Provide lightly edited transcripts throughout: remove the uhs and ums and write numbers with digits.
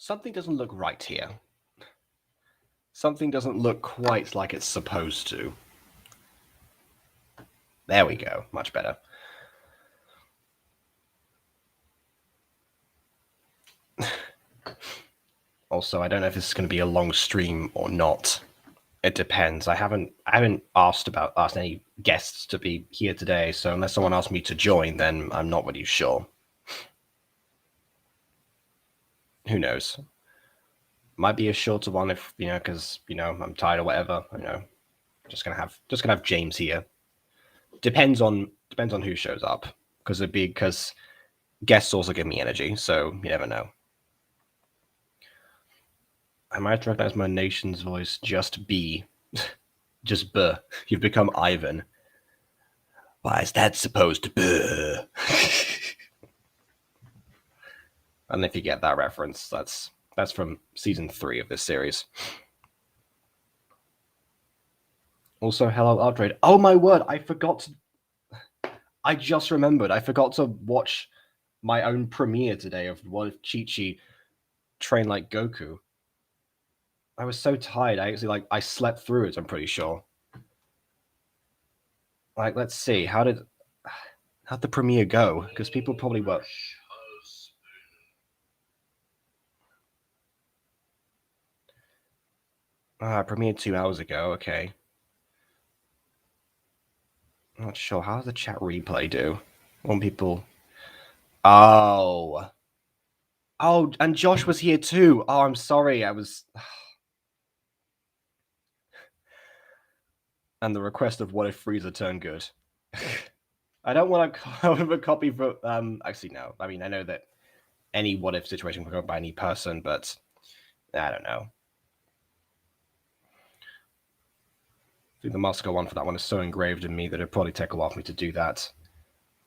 Something doesn't look right here. Something doesn't look quite like it's supposed to. There we go. Much better. Also, I don't know if this is going to be a long stream or not. It depends. I haven't asked any guests to be here today, so unless someone asks me to join, then I'm not really sure. Who knows? Might be a shorter one if because I'm tired or whatever. Just gonna have James here. Depends on who shows up, because guests also give me energy, so you never know. I might recognize my nation's voice. Just B. Just B. You've become Ivan. Why is that supposed to be? And if you get that reference, that's from season 3 of this series. Also, hello, Outrade. Oh my word, I just remembered. I forgot to watch my own premiere today of what if Chi-Chi trained like Goku. I was so tired. I actually I slept through it, I'm pretty sure. Let's see. How'd the premiere go? Because people probably were. Premiered 2 hours ago. Okay. I'm not sure. How does the chat replay do? When people. Oh, and Josh was here too. Oh, I'm sorry. I was. And the request of what if Frieza turned good. I don't want a copy for. Actually, no. I mean, I know that any what if situation can go by any person, but I don't know. I think the Moscow one for that one is so engraved in me that it'd probably take a while for me to do that.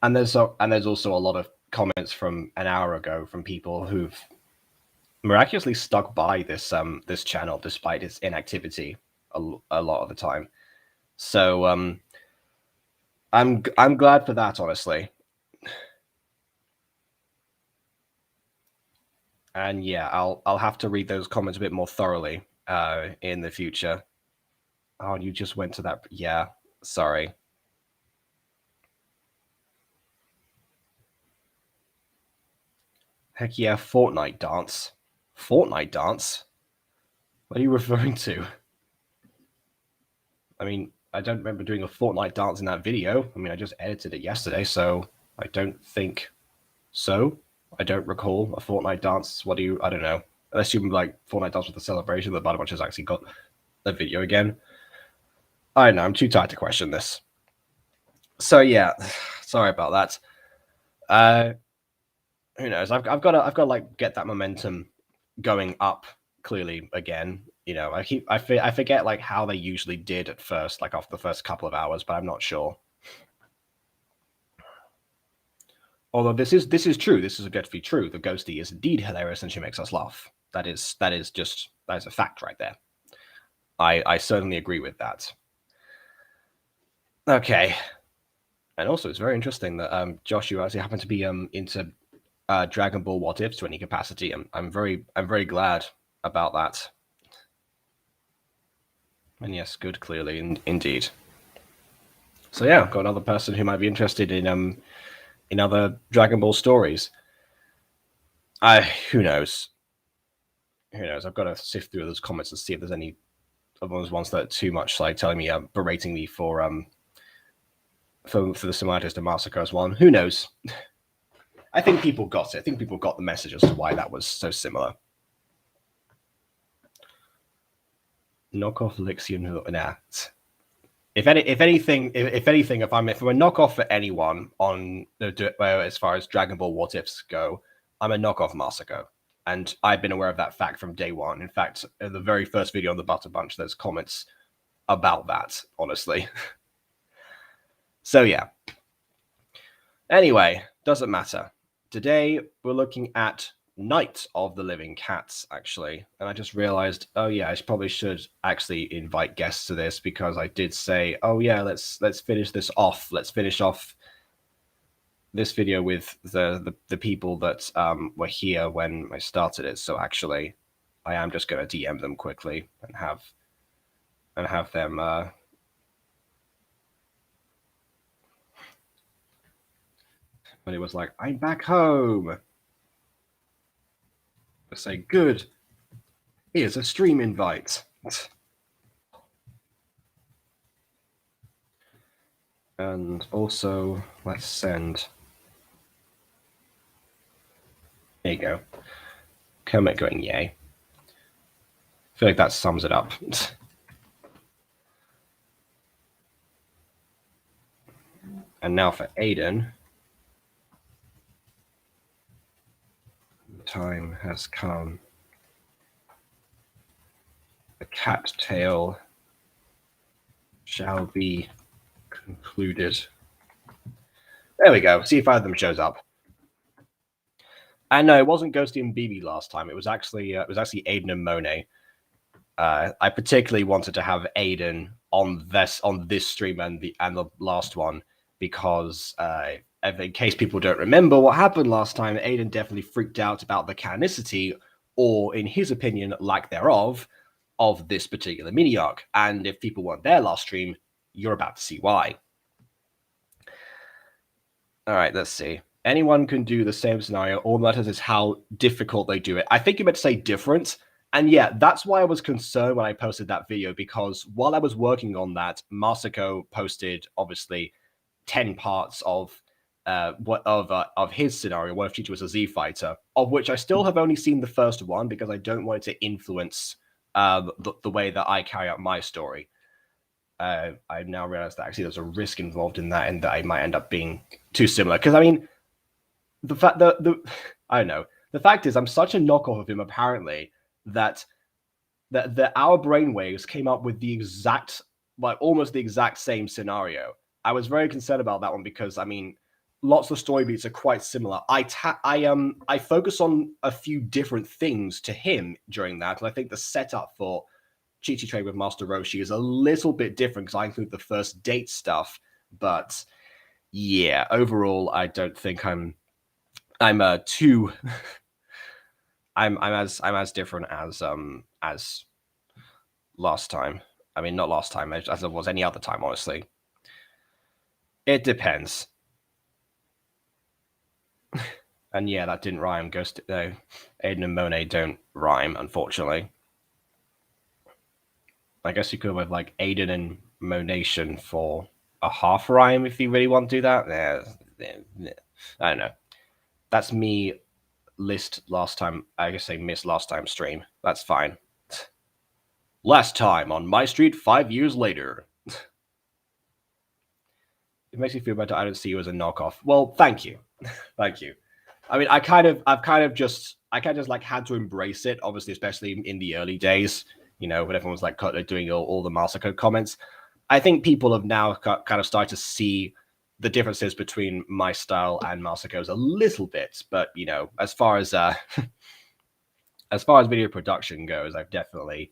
And there's also a lot of comments from an hour ago from people who've miraculously stuck by this channel despite its inactivity a lot of the time. So I'm glad for that, honestly. And yeah, I'll have to read those comments a bit more thoroughly in the future. Oh, you just went to that. Yeah, sorry. Heck yeah, Fortnite dance. Fortnite dance? What are you referring to? I mean, I don't remember doing a Fortnite dance in that video. I mean, I just edited it yesterday, so I don't think so. I don't recall a Fortnite dance. I don't know. Unless you like Fortnite dance with the celebration, the Bad Bunch has actually got a video again. I don't know. I'm too tired to question this. So yeah, sorry about that. Who knows? I've got to like get that momentum going up clearly again. I forget like how they usually did at first, like after the first couple of hours, but I'm not sure. Although this is true. This is objectively true. The ghostie is indeed hilarious, and she makes us laugh. That is a fact right there. I certainly agree with that. Okay, and also it's very interesting that Josh, you actually happen to be into Dragon Ball What Ifs to any capacity. I'm very glad about that. And yes, good, clearly, indeed. So yeah, got another person who might be interested in other Dragon Ball stories. Who knows? Who knows? I've got to sift through those comments and see if there's any of those ones that are too much, like telling me, berating me for the similarities to Masako's one. Who knows? I think people got it. I think people got the message as to why that was so similar. Knockoff Lixion. Nah. If anything, if I'm a knockoff for anyone on as far as Dragon Ball What Ifs go, I'm a knockoff Masako. And I've been aware of that fact from day one. In fact, in the very first video on the Butter Bunch, there's comments about that, honestly. So yeah. Anyway, doesn't matter. Today, we're looking at Night of the Living Cats, actually. And I just realized, oh yeah, I probably should actually invite guests to this, because I did say, oh yeah, let's finish this off. Let's finish off this video with the people that were here when I started it. So actually, I am just going to DM them quickly and have them. When it was like, I'm back home. I say, good. Here's a stream invite. And also, let's send. There you go. Kermit going yay. I feel like that sums it up. And now for Aiden. Time has come. The cat tale shall be concluded. There we go. See if either of them shows up. And no, it wasn't Ghosty and BB last time. It was actually Aiden and Monet. I particularly wanted to have Aiden on this stream and the last one because in case people don't remember what happened last time, Aiden definitely freaked out about the canonicity, or in his opinion, lack thereof, of this particular mini arc. And if people weren't there last stream, you're about to see why. All right, let's see. Anyone can do the same scenario. All that matters is how difficult they do it. I think you meant to say different. And yeah, that's why I was concerned when I posted that video, because while I was working on that, Masako posted obviously 10 parts of his scenario, what if Chichi was a Z fighter, of which I still have only seen the first one because I don't want it to influence the way that I carry out my story. I now realize that actually there's a risk involved in that, and that I might end up being too similar. Because I mean, the fact that I don't know. The fact is, I'm such a knockoff of him apparently that our brainwaves came up with the exact, like almost the exact same scenario. I was very concerned about that one because I mean, lots of story beats are quite similar. I focus on a few different things to him during that, and I think the setup for Chi-Chi Trade with Master Roshi is a little bit different because I include the first date stuff. But yeah, overall, I don't think I'm too. I'm as different as last time. I mean, not last time, as it was any other time, honestly. It depends. And yeah, that didn't rhyme. Ghost, no, Aiden and Monet don't rhyme, unfortunately. I guess you could have like Aiden and Monation for a half rhyme if you really want to do that. I don't know. That's me list last time. I guess I missed last time stream. That's fine. Last time on MyStreet 5 years later. It makes me feel better. I don't see you as a knockoff. Well, thank you. Thank you. I mean, I've kind of just like had to embrace it, obviously, especially in the early days, you know, when everyone was like doing all the Masako comments. I think people have now kind of started to see the differences between my style and Masako's a little bit, but you know, as far as video production goes, I've definitely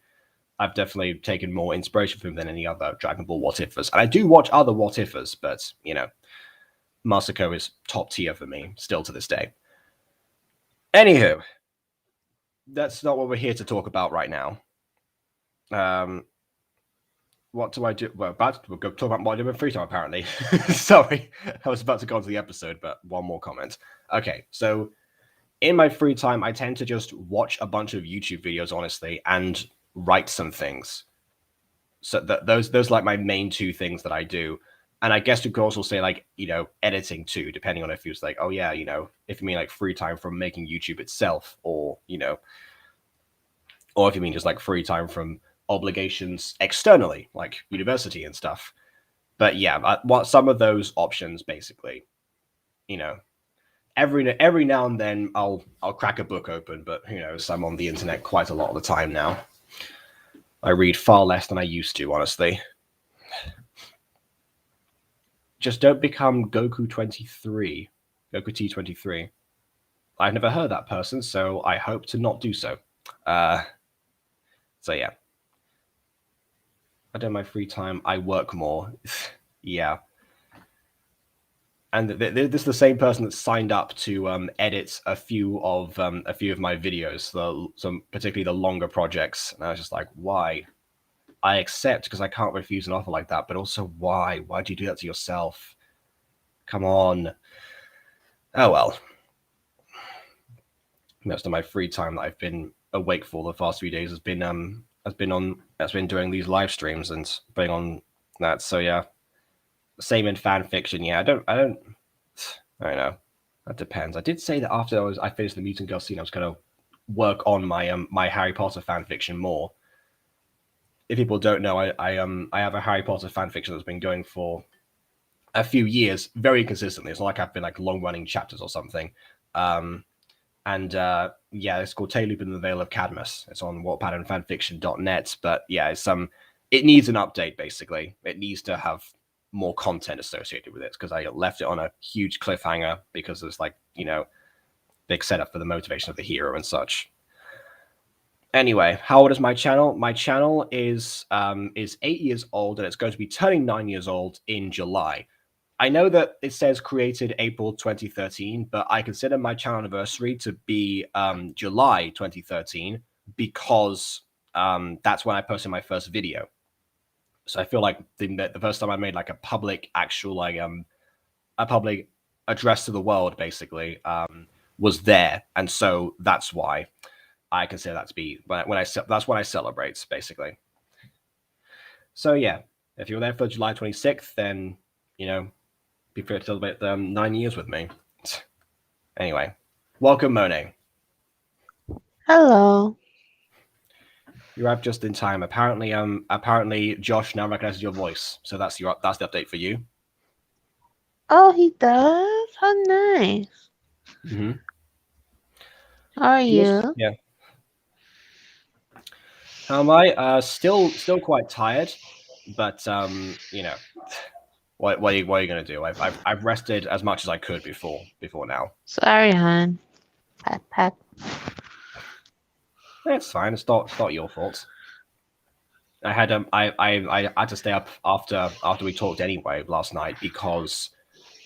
taken more inspiration from him than any other Dragon Ball What Ifers. And I do watch other What Ifers, but you know, Masako is top tier for me still to this day. Anywho, that's not what we're here to talk about right now. What do I do? Well, we'll go talk about what I do in free time, apparently. Sorry, I was about to go on to the episode, but one more comment. Okay, so in my free time, I tend to just watch a bunch of YouTube videos, honestly, and write some things. So those like my main two things that I do. And I guess you could also say like, you know, editing too, depending on if it's like, oh yeah, you know, if you mean like free time from making YouTube itself, or, you know, or if you mean just like free time from obligations externally, like university and stuff. But yeah, I want some of those options basically, you know, every now and then I'll crack a book open, but who knows, I'm on the internet quite a lot of the time now. I read far less than I used to, honestly. Just don't become Goku 23, Goku T23. I've never heard that person, so I hope to not do so. So yeah. I do my free time. I work more. Yeah. And this is the same person that signed up to edit a few of my videos, some particularly the longer projects. And I was just like, why? I accept because I can't refuse an offer like that, but also why? Why do you do that to yourself? Come on. Oh well. Most of my free time that I've been awake for the past few days has been doing these live streams and putting on that. So yeah. Same in fan fiction. Yeah, I don't know. That depends. I did say that after I finished the Mutant Girl scene, I was going to work on my Harry Potter fan fiction more. If people don't know, I have a Harry Potter fan fiction that's been going for a few years, very consistently. It's not like I've been like long running chapters or something. Yeah, it's called Tayloop in the Veil of Cadmus. It's on Wattpad and fanfiction.net. But yeah, it needs an update. Basically, it needs to have more content associated with it because I left it on a huge cliffhanger because there's like, big setup for the motivation of the hero and such. Anyway, how old is my channel? My channel is 8 years old and it's going to be turning 9 years old in July. I know that it says created April 2013, but I consider my channel anniversary to be July 2013 because that's when I posted my first video. So I feel like the first time I made like a public actual a public address to the world basically was there, and so that's why I consider that to be that's when I celebrate basically. So yeah, if you're there for July 26th, then be free to celebrate 9 years with me. Anyway, welcome Monet. Hello. You arrived just in time. Apparently Josh now recognizes your voice, so that's the update for you. Oh, he does? How nice. Mm-hmm. How are you? Yeah. How am I? Still quite tired, but what are you gonna do? I've rested as much as I could before now. Sorry, hon. Pat. It's fine. It's not your fault. I had I had to stay up after we talked anyway last night because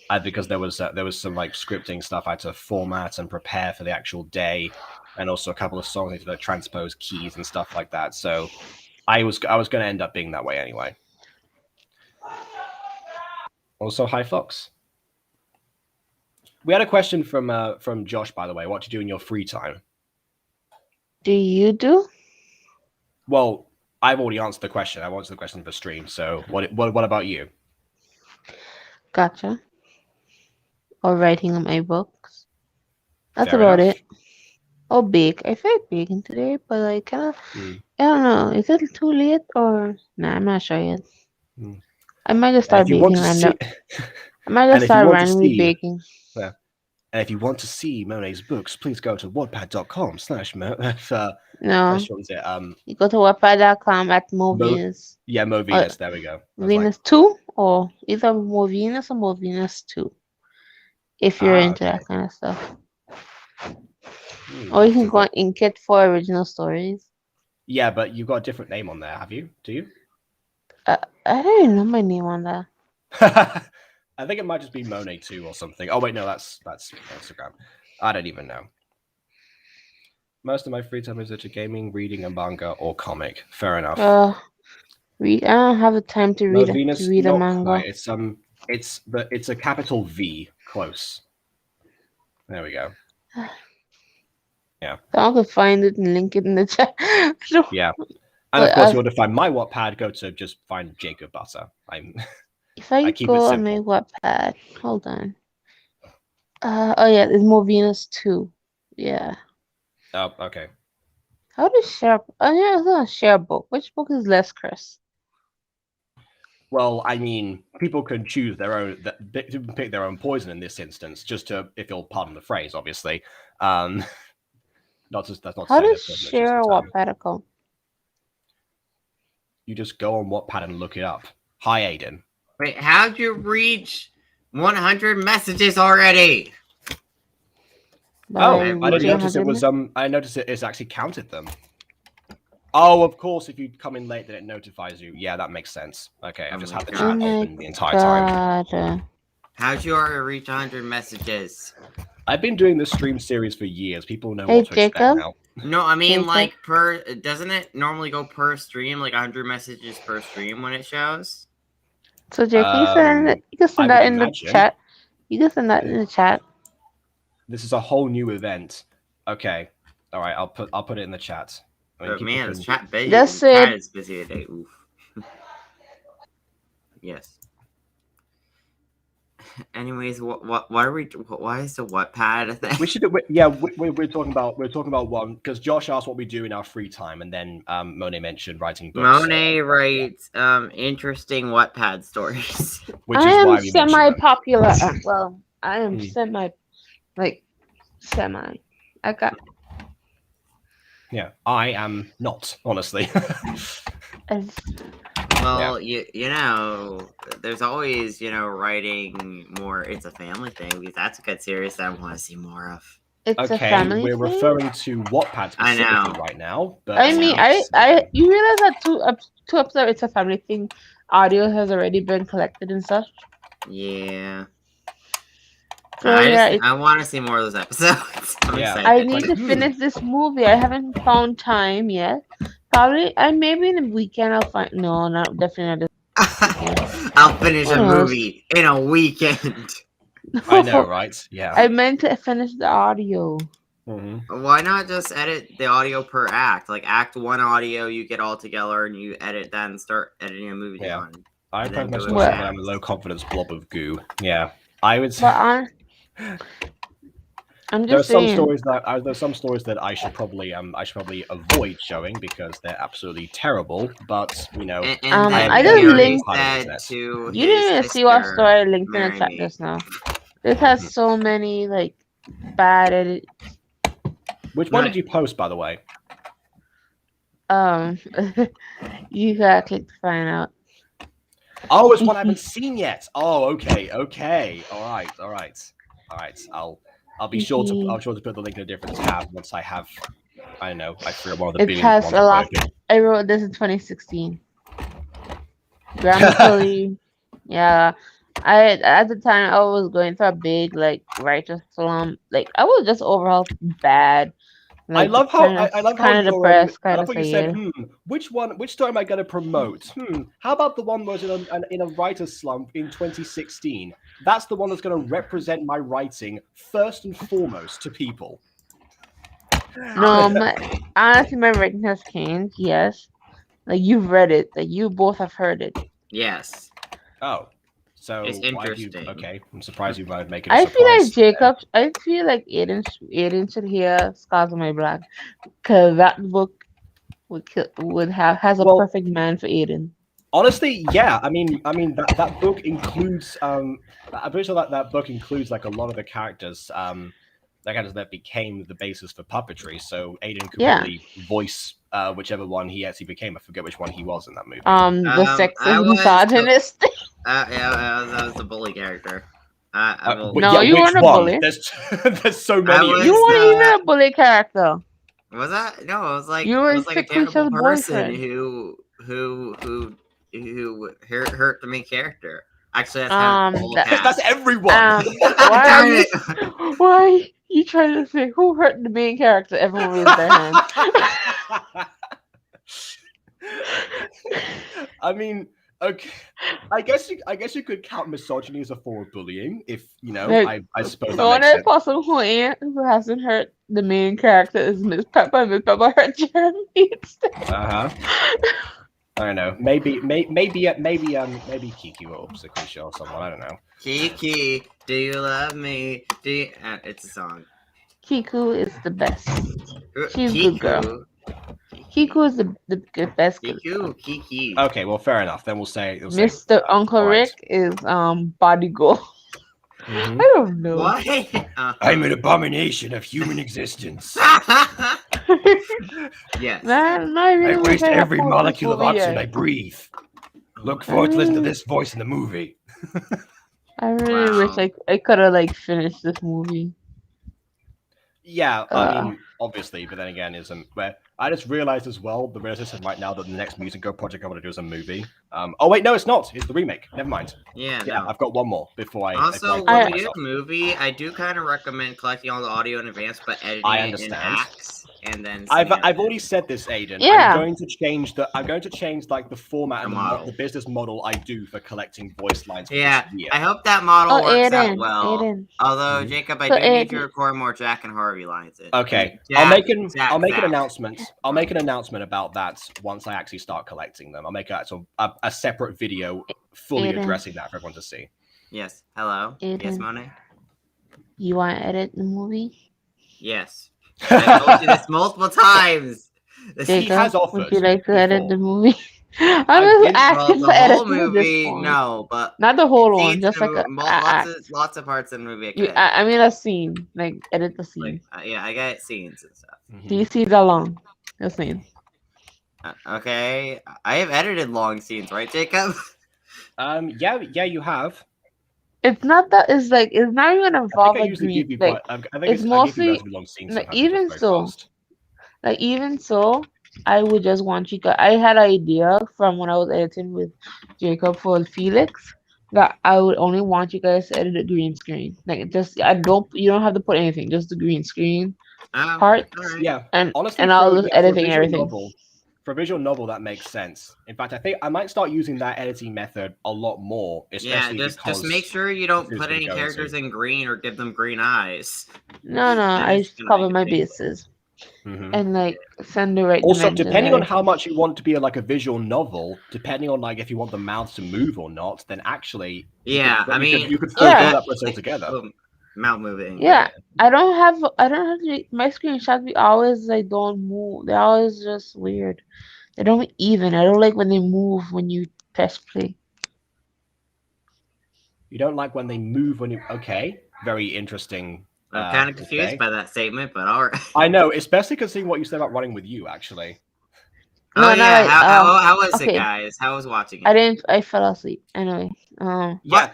there was some like scripting stuff I had to format and prepare for the actual day, and also a couple of songs I had to transpose keys and stuff like that. So I was going to end up being that way anyway. Also, hi Fox. We had a question from Josh, by the way. What do you do in your free time? Do you do? Well, I've already answered the question. I've answered the question for stream. So what about you? Gotcha. Or writing on my books. That's Fair about enough. it. Oh, bake. I felt baking today, but I kind of, I don't know. Is it too late or nah? I'm not sure yet. I might just start baking random. I might just start randomly baking. Yeah. And if you want to see Monet's books, please go to wattpad.com/Mo. No. Which one's it? You go to wattpad.com at Movenus. Yeah, Movenus. There we go. Venus 2 or either Movenus or Movenus 2. If you're into that kind of stuff. Or you can go on Inkit for original stories. Yeah, but you've got a different name on there, have you? Do you? I don't even know my name on that. I think it might just be Monet 2 or something. Oh wait, no, that's Instagram. I don't even know. Most of my free time is either gaming, reading a manga, or comic. Fair enough. I don't have the time to read a manga. Quite. It's a capital V close. There we go. Yeah. Someone could find it and link it in the chat. Yeah. And of course, if you want to find my Wattpad, go to just find Jacob Butter. If I go on my Wattpad, hold on. Oh yeah, there's more Venus 2. Yeah. Oh, okay. How to share? Oh yeah, it's not a share book. Which book is less, Chris? Well, I mean, people can choose their own, pick their own poison in this instance, just to, if you'll pardon the phrase, obviously. That's not. How to share a Wattpad account? You just go on Wattpad and look it up. Hi, Aiden. Wait, how'd you reach 100 messages already? I didn't notice it was. I noticed it's actually counted them. Oh, of course, if you come in late, then it notifies you. Yeah, that makes sense. Okay, I've just had the chat open the entire time. How'd you already reach 100 messages? I've been doing this stream series for years. People know Hey, what to expect Jacob? now. No, I mean, Jacob? like, doesn't it normally go per stream, like 100 messages per stream when it shows? So, Jake, you can send that in the chat. You can send that in the chat. This is a whole new event. Okay. All right, I'll put it in the chat. I mean, man, the chat busy. Just chat is busy today. Oof. Yes. Anyways, what are we? Why is the Wattpad a thing? We should. We're talking about one because Josh asked what we do in our free time, and then Monet mentioned writing books. Monet writes interesting Wattpad stories. Which is why we semi-popular. Well, I am semi. I got. Yeah, I am not, honestly. Well, you know, there's always, writing more It's a Family thing, because that's a good series that I want to see more of. It's a family we're thing? referring to Wattpad specifically right now. But I mean, you realize that two episodes It's a Family thing audio has already been collected and such? Yeah. So, I want to see more of those episodes. I need to finish this movie. I haven't found time yet. Probably, maybe in a weekend I'll find. No, not definitely not. I'll finish a movie in a weekend. I know, right? Yeah. I meant to finish the audio. Mm-hmm. Why not just edit the audio per act? Like Act 1 audio, you get all together and you edit that and start editing a movie. Yeah. On. I find myself that I'm a low confidence blob of goo. Yeah. I would. But I'm just saying. There's some stories that I should probably avoid showing because they're absolutely terrible. But I just linked that to. You didn't even see what story I linked in the chat just now. This has so many bad edits. Which one did you post, by the way? You gotta click to find out. Oh, it's one I haven't seen yet. Oh, okay. All right. I'll be sure to put the link in a different tab once I have. I don't know. I forget one of the. It has a lot. I wrote this in 2016. Grammatically, yeah. At the time I was going through a big writer slump. I was just overall bad. I love how kind of depressed. Kind of you said, which story am I going to promote? How about the one that was in a writer's slump in 2016? That's the one that's going to represent my writing first and foremost to people. No, honestly, my writing has changed. Yes, you've read it. You both have heard it. Yes. Oh. So it's interesting. I'm surprised you might make it. I feel like Jacob. I feel like Aiden should hear "Scars on My Back" because that book has a perfect man for Aiden. Honestly, yeah. I mean that book includes. I'm pretty sure that book includes a lot of the characters. That became the basis for puppetry. So Aiden could really voice whichever one he actually became. I forget which one he was in that movie. The sexist misogynist. That was the bully character. No, you weren't a bully. There's so many. You weren't even a bully character. Was that? No, it was like you were a terrible person who hurt the main character. Actually, that's everyone. Why you trying to say who hurt the main character? Everyone raised their hand. I mean, okay. I guess you could count misogyny as a form of bullying, if I suppose. The only person who hasn't hurt the main character is Miss Pepper. Miss Pepper hurt Jeremy instead. I don't know. Maybe Kiki or Obstacle or someone. I don't know. Kiki, do you love me? It's a song. Kiku is the best. She's a good girl. Kiku is the best. Kiki. Okay, well, fair enough. Then we'll say Mr. Uncle Rick is body gold. I don't know. What? I'm an abomination of human existence. Yes. I waste every molecule of oxygen I breathe. Look forward to listening to this voice in the movie. I really wish I could have finished this movie. Yeah, I mean, obviously, but then again, where I just realized as well, the realization right now that the next musical project I want to do is a movie. Oh wait, no, it's not. It's the remake. Never mind. Yeah, no. I've got one more before I. Also, when we do a movie, I do kind of recommend collecting all the audio in advance, but editing it in acts. And then I've already said this, Aiden. Yeah. I'm going to change like the format and the business model I do for collecting voice lines. For yeah, this year. I hope that model works out well. Aiden. Although Jacob, I do need to record more Jack and Harvey lines. Okay, I'll make an announcement. I'll make an announcement about that once I actually start collecting them. I'll make a separate video fully addressing that for everyone to see. Yes. Hello. Aiden. Yes, Monet. You want to edit the movie? Yes. I've told you this multiple times. Jacob, he has offered. Would you like to edit the movie? I'm just asking for edit the movie. No, but not the whole one. Just like lots of parts in the movie. I mean a scene, like edit the scene. Yeah, I got scenes and stuff. These scenes are long. The scenes. Okay, I have edited long scenes, right, Jacob? Yeah, you have. It's not that. It's like it's not even involved with green. Like it's mostly even so. I would just want you guys. I had an idea from when I was editing with Jacob for Felix that I would only want you guys to edit the green screen. Like you don't have to put anything, just the green screen part. Right. Yeah, and honestly, and I'll just editing everything. For a visual novel, that makes sense. In fact, I think I might start using that editing method a lot more. Especially just make sure you don't put any characters in green or give them green eyes. No, I just cover my bases. And like send the right. Also, depending on how much you want to be like a visual novel, depending on like if you want the mouth to move or not, then actually, you could throw that process together. Mouth moving. Yeah, I don't have my screenshots. Be always like don't move. They're always just weird. They don't even. I don't like when they move when you press play. You don't like when they move when you. Okay, very interesting. I'm kind of confused by that statement, but all right. I know, especially considering what you said about running with you, actually. How was it, guys? How was watching it? I fell asleep. Anyway. Yeah.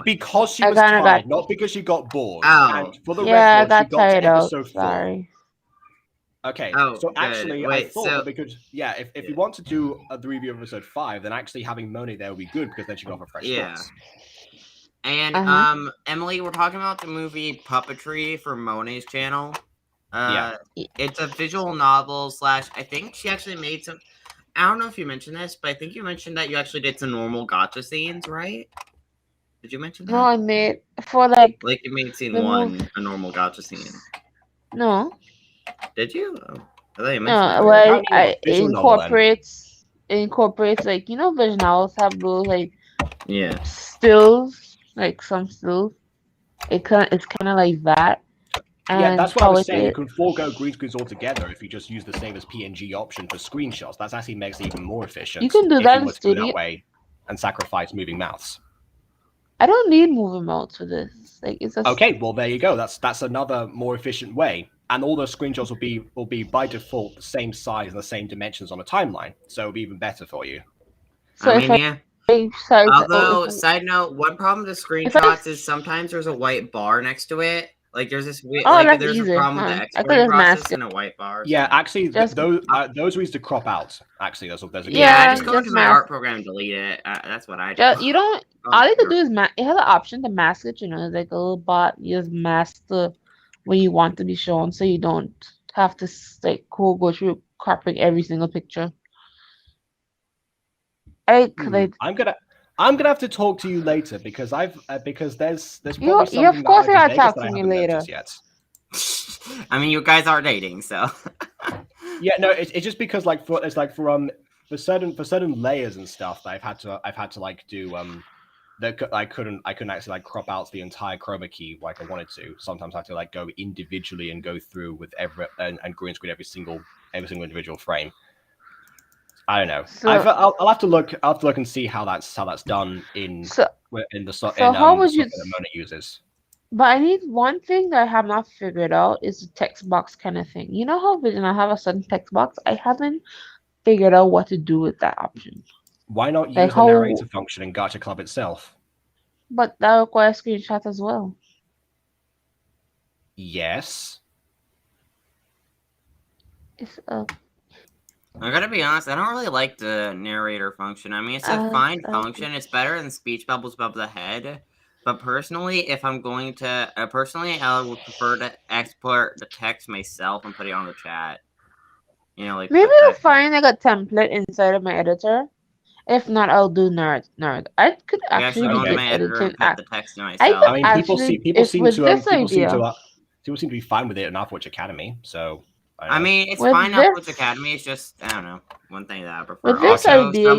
Because she was tired, not because she got bored. Oh. And for the record, I got tired out. Sorry. Okay, so actually, I thought that because if you want to do the review of episode 5, then actually having Moni there would be good because then she got her fresh thoughts. And Emily, we're talking about the movie Puppetry for Monet's channel. It's a visual novel / I think she actually made some. I don't know if you mentioned this, but I think you mentioned that you actually did some normal gotcha scenes, right? Did you mention that? No, I made for like you made scene 1 a normal gotcha scene. No. Did you? Oh, I thought you mentioned well, I incorporates like visual novels have those like stills, like some stills. It's kind of like that. And that's what I was saying. You can forego green screens altogether if you just use the same as PNG option for screenshots. That actually makes it even more efficient. You can do that in Studio that way and sacrifice moving mouths. I don't need moving mouths for this. Like it's okay. Well, there you go. That's another more efficient way. And all those screenshots will be by default the same size and the same dimensions on a timeline, so it'll be even better for you. So Although, side note, one problem with the screenshots is sometimes there's a white bar next to it. Like there's this weird, there's a problem with the exporting process and a white bar. Yeah, actually, those are easy to crop out. Actually, there's a I just go into my art program and delete it. That's what I do. You don't. All you can do is it has an option to mask it. It's like a little bot. You just mask the when you want to be shown, so you don't have to like go through cropping every single picture. I'm gonna have to talk to you later because there's probably something of course you gotta talk to me later. Yet. I mean, you guys are dating, so. Yeah, no, it's just because for certain layers and stuff that I've had to like do that I couldn't actually like crop out the entire chroma key like I wanted to. Sometimes I have to like go individually and go through with and green screen every single individual frame. I don't know. So, I'll have to look. I'll have to look and see how that's done in the software that Mona uses. But I need one thing that I have not figured out is the text box kind of thing. You know how Vision I have a certain text box? I haven't figured out what to do with that option. Why not use the narrator function in Gacha Club itself? But that requires screenshots as well. Yes. It's up. I gotta be honest, I don't really like the narrator function. I mean, it's a fine function. It's better than speech bubbles above the head. But personally, if I'm going to... personally, I would prefer to export the text myself and put it on the chat. You know, like... Maybe I'll find like a template inside of my editor. If not, I'll do nerd. I could actually go do into this my editor editing. and put the text in myself. I mean, people seem to be fine with it in Alpha Witch Academy. So I mean, it's fine. Alpha Witch Academy. It's just I don't know. One thing that I prefer. With this idea,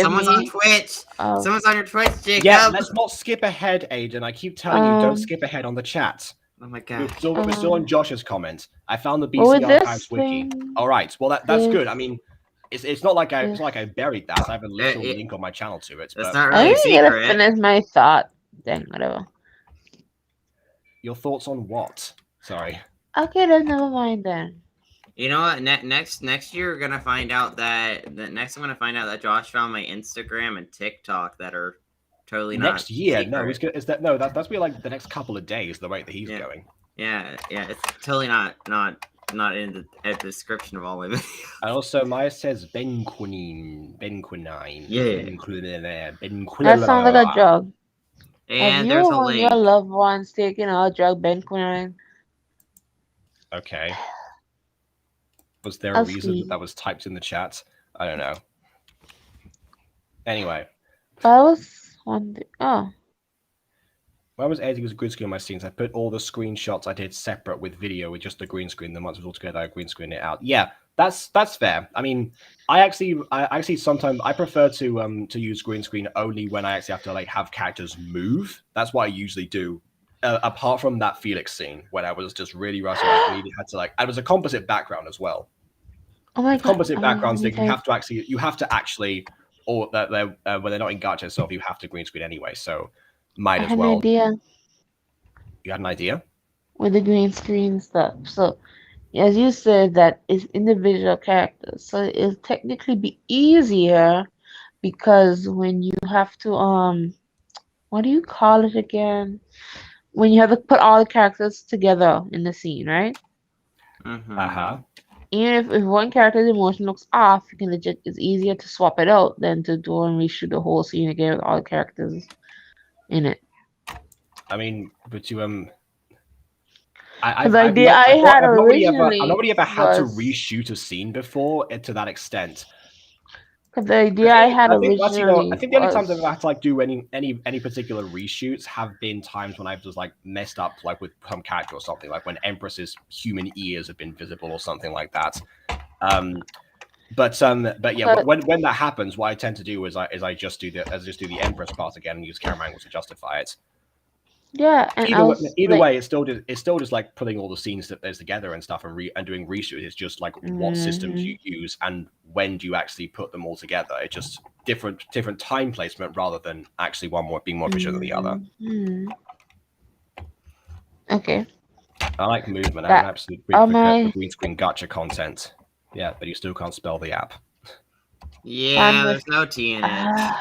someone's on Twitch. Someone's on your Twitch, Jacob. Yeah, let's not skip ahead, Aiden. I keep telling you, don't skip ahead on the chat. Oh my god. We're still on Josh's comment. I found the BC Archives wiki. All right. Well, that's good. I mean, it's not like I buried that. I have a little link on my channel to it. It's not really secret. I didn't finish my thought. Then whatever. Your thoughts on what? Sorry. Okay, then never mind then. You know what? Next year, we're gonna find out that I'm gonna find out that Josh found my Instagram and TikTok that are totally next year. Secret. No, that's be like the next couple of days. The rate that he's going. Yeah, it's totally not in the description of all my videos. And also, Maya says benquinine. Yeah. That sounds like a drug. And there's a link. Your loved ones taking a drug, benquinine. Okay. Was there a reason that was typed in the chat? I don't know. Anyway. I was wondering. Oh. When I was editing a green screen on my scenes, I put all the screenshots I did separate with video with just the green screen. Then once it was all together, I green screen it out. Yeah, that's fair. I mean, I actually sometimes I prefer to use green screen only when I actually have to like have characters move. That's what I usually do. Apart from that Felix scene when I was just really rushing, I really had to like. It was a composite background as well. Oh my god! Composite backgrounds thing. You have to actually, or that when they're not in gacha itself, you have to green screen anyway. So might as well. I had an idea. You had an idea with the green screen stuff. So, as you said, that is individual characters. So it'll technically be easier because when you have to what do you call it again? When you have to put all the characters together in the scene, right? Uh-huh. And if one character's emotion looks off, you can it's easier to swap it out than to do and reshoot the whole scene again with all the characters in it. I mean, but you I've nobody ever had to reshoot a scene before to that extent. Because the idea I had originally, I think the only times I've ever had to like do any particular reshoots have been times when I've just like messed up like with some character or something, like when Empress's human ears have been visible or something like that. But yeah, when that happens, what I tend to do is I just do the Empress part again and use camera angles to justify it. Yeah, and either way, it's still just like putting all the scenes that there's together and stuff and doing reshoots. It's just like what systems you use and when do you actually put them all together. It's just different time placement rather than actually one being more efficient than the other. Okay. I like movement. I'm an absolute freak for green screen gacha content. Yeah, but you still can't spell the app. Yeah, there's no T in it.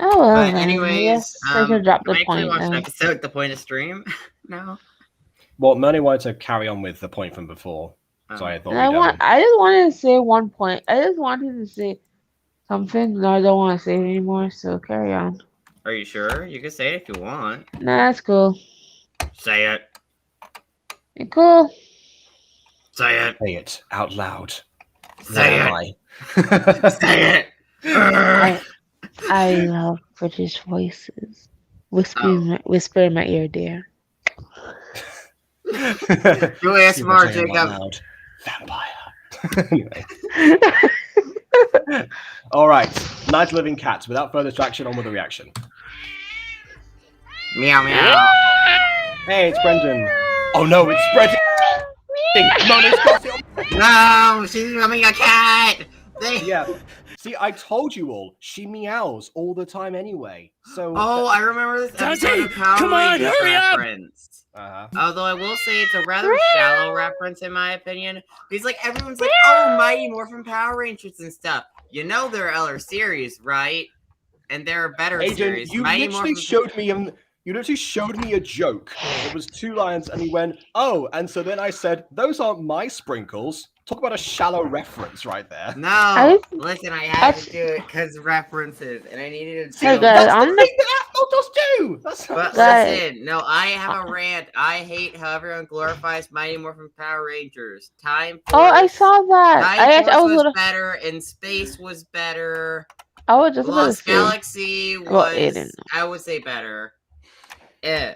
Oh well. But anyways, I should drop the point. Watch an episode, the point of stream. No. Well, Moni wanted to carry on with the point from before, so I thought. I just wanted to say one point. I just wanted to say something. No, I don't want to say it anymore. So carry on. Are you sure? You can say it if you want. Nah, that's cool. Say it. You're cool. Say it. Say it out loud. Say it. Say it. I love British voices. Whisper in my ear, dear. Do ASMR, Jacob. Vampire. Anyway. All right. Night Living Cats. Without further distraction, on with the reaction. Meow meow. Hey, it's Brendan. Oh no, it's Brendan. No, she's becoming a cat. Yeah. See, I told you all. She meows all the time anyway. So. Oh, I remember this episode of Power Rangers reference. Although I will say it's a rather shallow reference in my opinion. Because like everyone's like, oh, Mighty Morphin Power Rangers and stuff. You know there are other series, right? And there are better series. You literally showed me You literally showed me a joke. It was 2 lines, and he went, "Oh," and so then I said, "Those aren't my sprinkles." Talk about a shallow reference right there. No, listen, I had to do it because references, and I needed to. See, that's the thing that adults do. But listen, no, I have a rant. I hate how everyone glorifies Mighty Morphin Power Rangers. Time Force. I saw that. Time Force was better, and Space was better. I was just Lost Galaxy was, I would say, better. Yeah.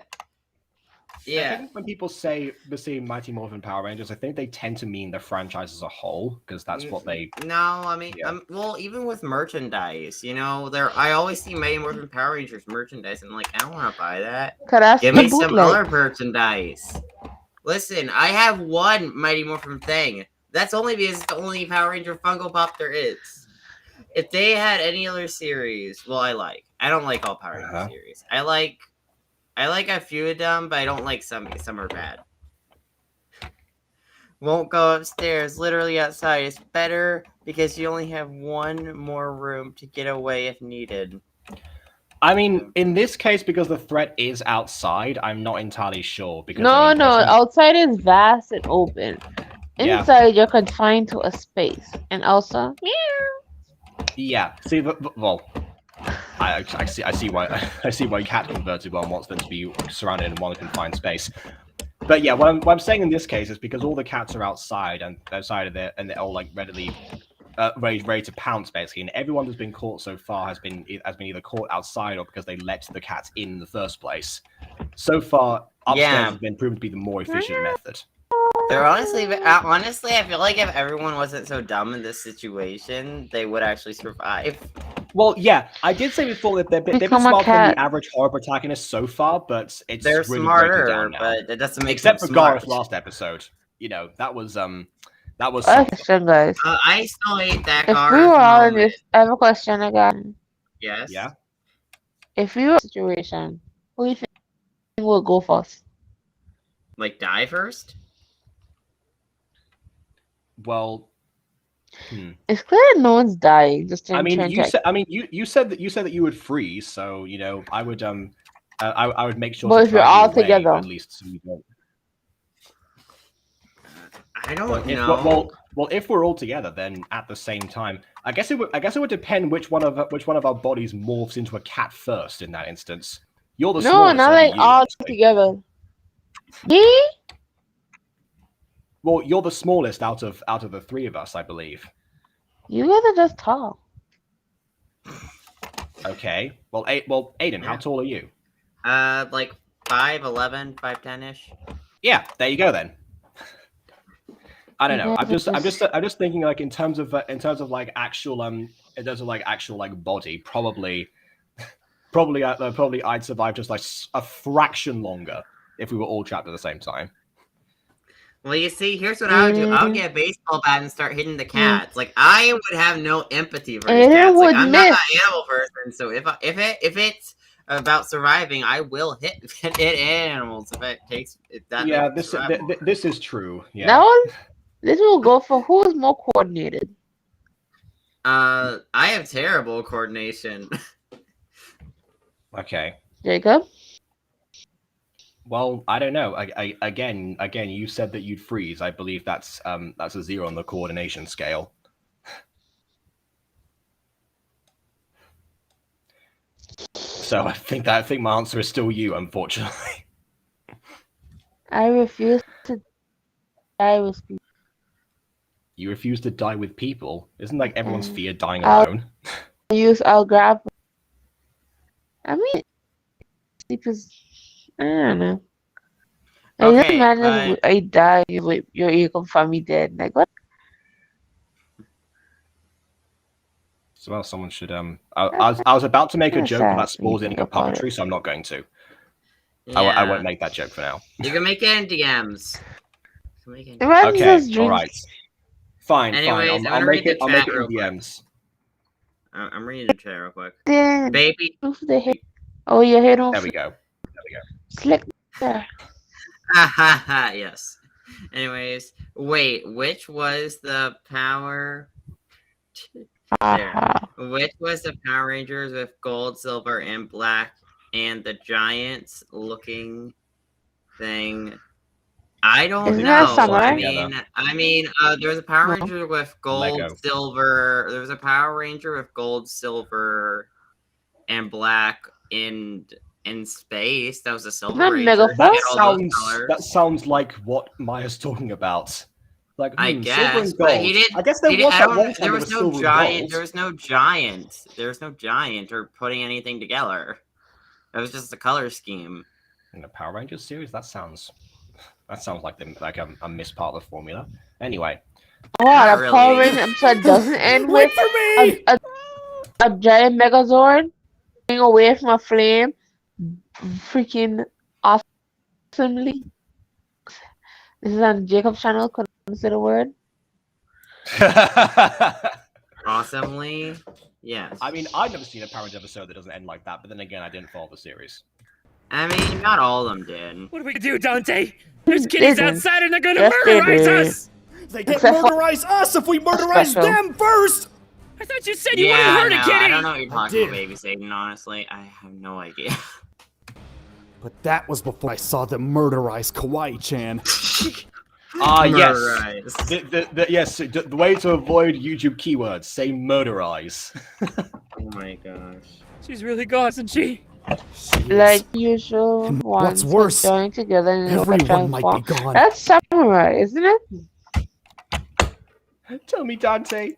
I think when people say the same Mighty Morphin Power Rangers, I think they tend to mean the franchise as a whole, because that's what they... No, I mean, well, even with merchandise, you know, I always see Mighty Morphin Power Rangers merchandise, and I'm like, I don't want to buy that. Give me some other merchandise. Listen, I have one Mighty Morphin thing. That's only because it's the only Power Ranger Funko Pop there is. If they had any other series, well, I don't like all Power Ranger series. I like a few of them, but I don't like some. Some are bad. Won't go upstairs. Literally outside. It's better because you only have one more room to get away if needed. I mean, in this case, because the threat is outside, I'm not entirely sure. Because no, outside is vast and open. Inside, you're confined to a space, and also, yeah. See, well, I see why Cat converted one wants them to be surrounded in one confined space. But yeah, what I'm saying in this case is because all the cats are outside and they're all like ready to pounce basically, and everyone that's been caught so far has been either caught outside or because they let the cats in the first place. So far, upstairs has been proven to be the more efficient method. They're honestly, I feel like if everyone wasn't so dumb in this situation, they would actually survive. Well, yeah, I did say before that they've been smarter than the average horror protagonist so far, but they're really smarter, down now. But it doesn't make except them for smart. Gareth last episode. You know, that was question, guys. I still hate that. If we were all in this, I have a question again. Yes. Yeah. If you were in a situation, who do you think will go first? Like die first? Well, it's clear no one's dying. Just you said that you would freeze, so you know I would I would make sure. But if you're all together, at least so you don't. I don't know. Well, if we're all together, then at the same time, I guess it would depend which one of our bodies morphs into a cat first. In that instance, you're the smallest. No, not like all together. Me? Well, you're the smallest out of the three of us, I believe. You guys are just tall. Okay. Well, Aiden, how tall are you? Like 5'11", 5'10"-ish. Yeah, there you go then. I don't know. I'm just thinking like in terms of like actual body, probably I'd survive just like a fraction longer if we were all trapped at the same time. Well, you see, here's what I would do. I would get a baseball bat and start hitting the cats. Like, I would have no empathy for these cats. Like, I'm not an animal person, so if it's about surviving, I will hit animals if it takes that. Yeah, this is true. Yeah. Now, this will go for who is more coordinated. I have terrible coordination. Okay. Jacob? Well, I don't know. Again, you said that you'd freeze. I believe that's a 0 on the coordination scale. So I think my answer is still you, unfortunately. I refuse to die with people. You refuse to die with people? Isn't like everyone's fear dying alone? I'll grab. I mean, because I don't know. It doesn't matter if I die, you can find me dead. Like what? So well, someone should I was about to make a joke about spores eating a puppetry, so I'm not going to. Yeah. I won't make that joke for now. You can make it in DMs. Okay, all right. Fine. Anyways, I'll make it in DMs. I'm reading the chat real quick. Baby. Oh, your head on. There we go. Slick there. Yes. Anyways, wait, which was the Power? Which was the Power Rangers with gold, silver, and black and the Giants looking thing. I don't Isn't know. that samurai? I mean, there was a Power Ranger with gold, Lego. silver. There was a Power Ranger with gold, silver, and black in space. That was a Silver Ranger. That sounds like what Maya's talking about. Like, I guess, silver and gold. but he didn't. I guess there was that one time there was no giant. There was no giant. There was no giant or putting anything together. It was just a color scheme. In the Power Rangers series, that sounds like a missed part of the formula. Anyway, a Power Ranger episode doesn't end with a giant Megazord getting away from a flame, freaking awesomely. This is on Jacob's channel. Couldn't say the word. Awesomely, yes. I mean, I've never seen a Power Rangers episode that doesn't end like that. But then again, I didn't follow the series. I mean, not all of them did. What do we do, Dante? There's kitties outside and they're gonna murderize us! They can't murderize us if we murderize them first! I thought you said you wouldn't hurt a kitty! I don't know what you're talking about, Baby Satan, honestly. I have no idea. But that was before I saw them murderize Kawaii-chan. Yes. The way to avoid YouTube keywords, say murderize. Oh my gosh. She's really gone, isn't she? Like usual, what's worse, join together and everyone might be gone. That's samurai, isn't it? Tell me, Dante,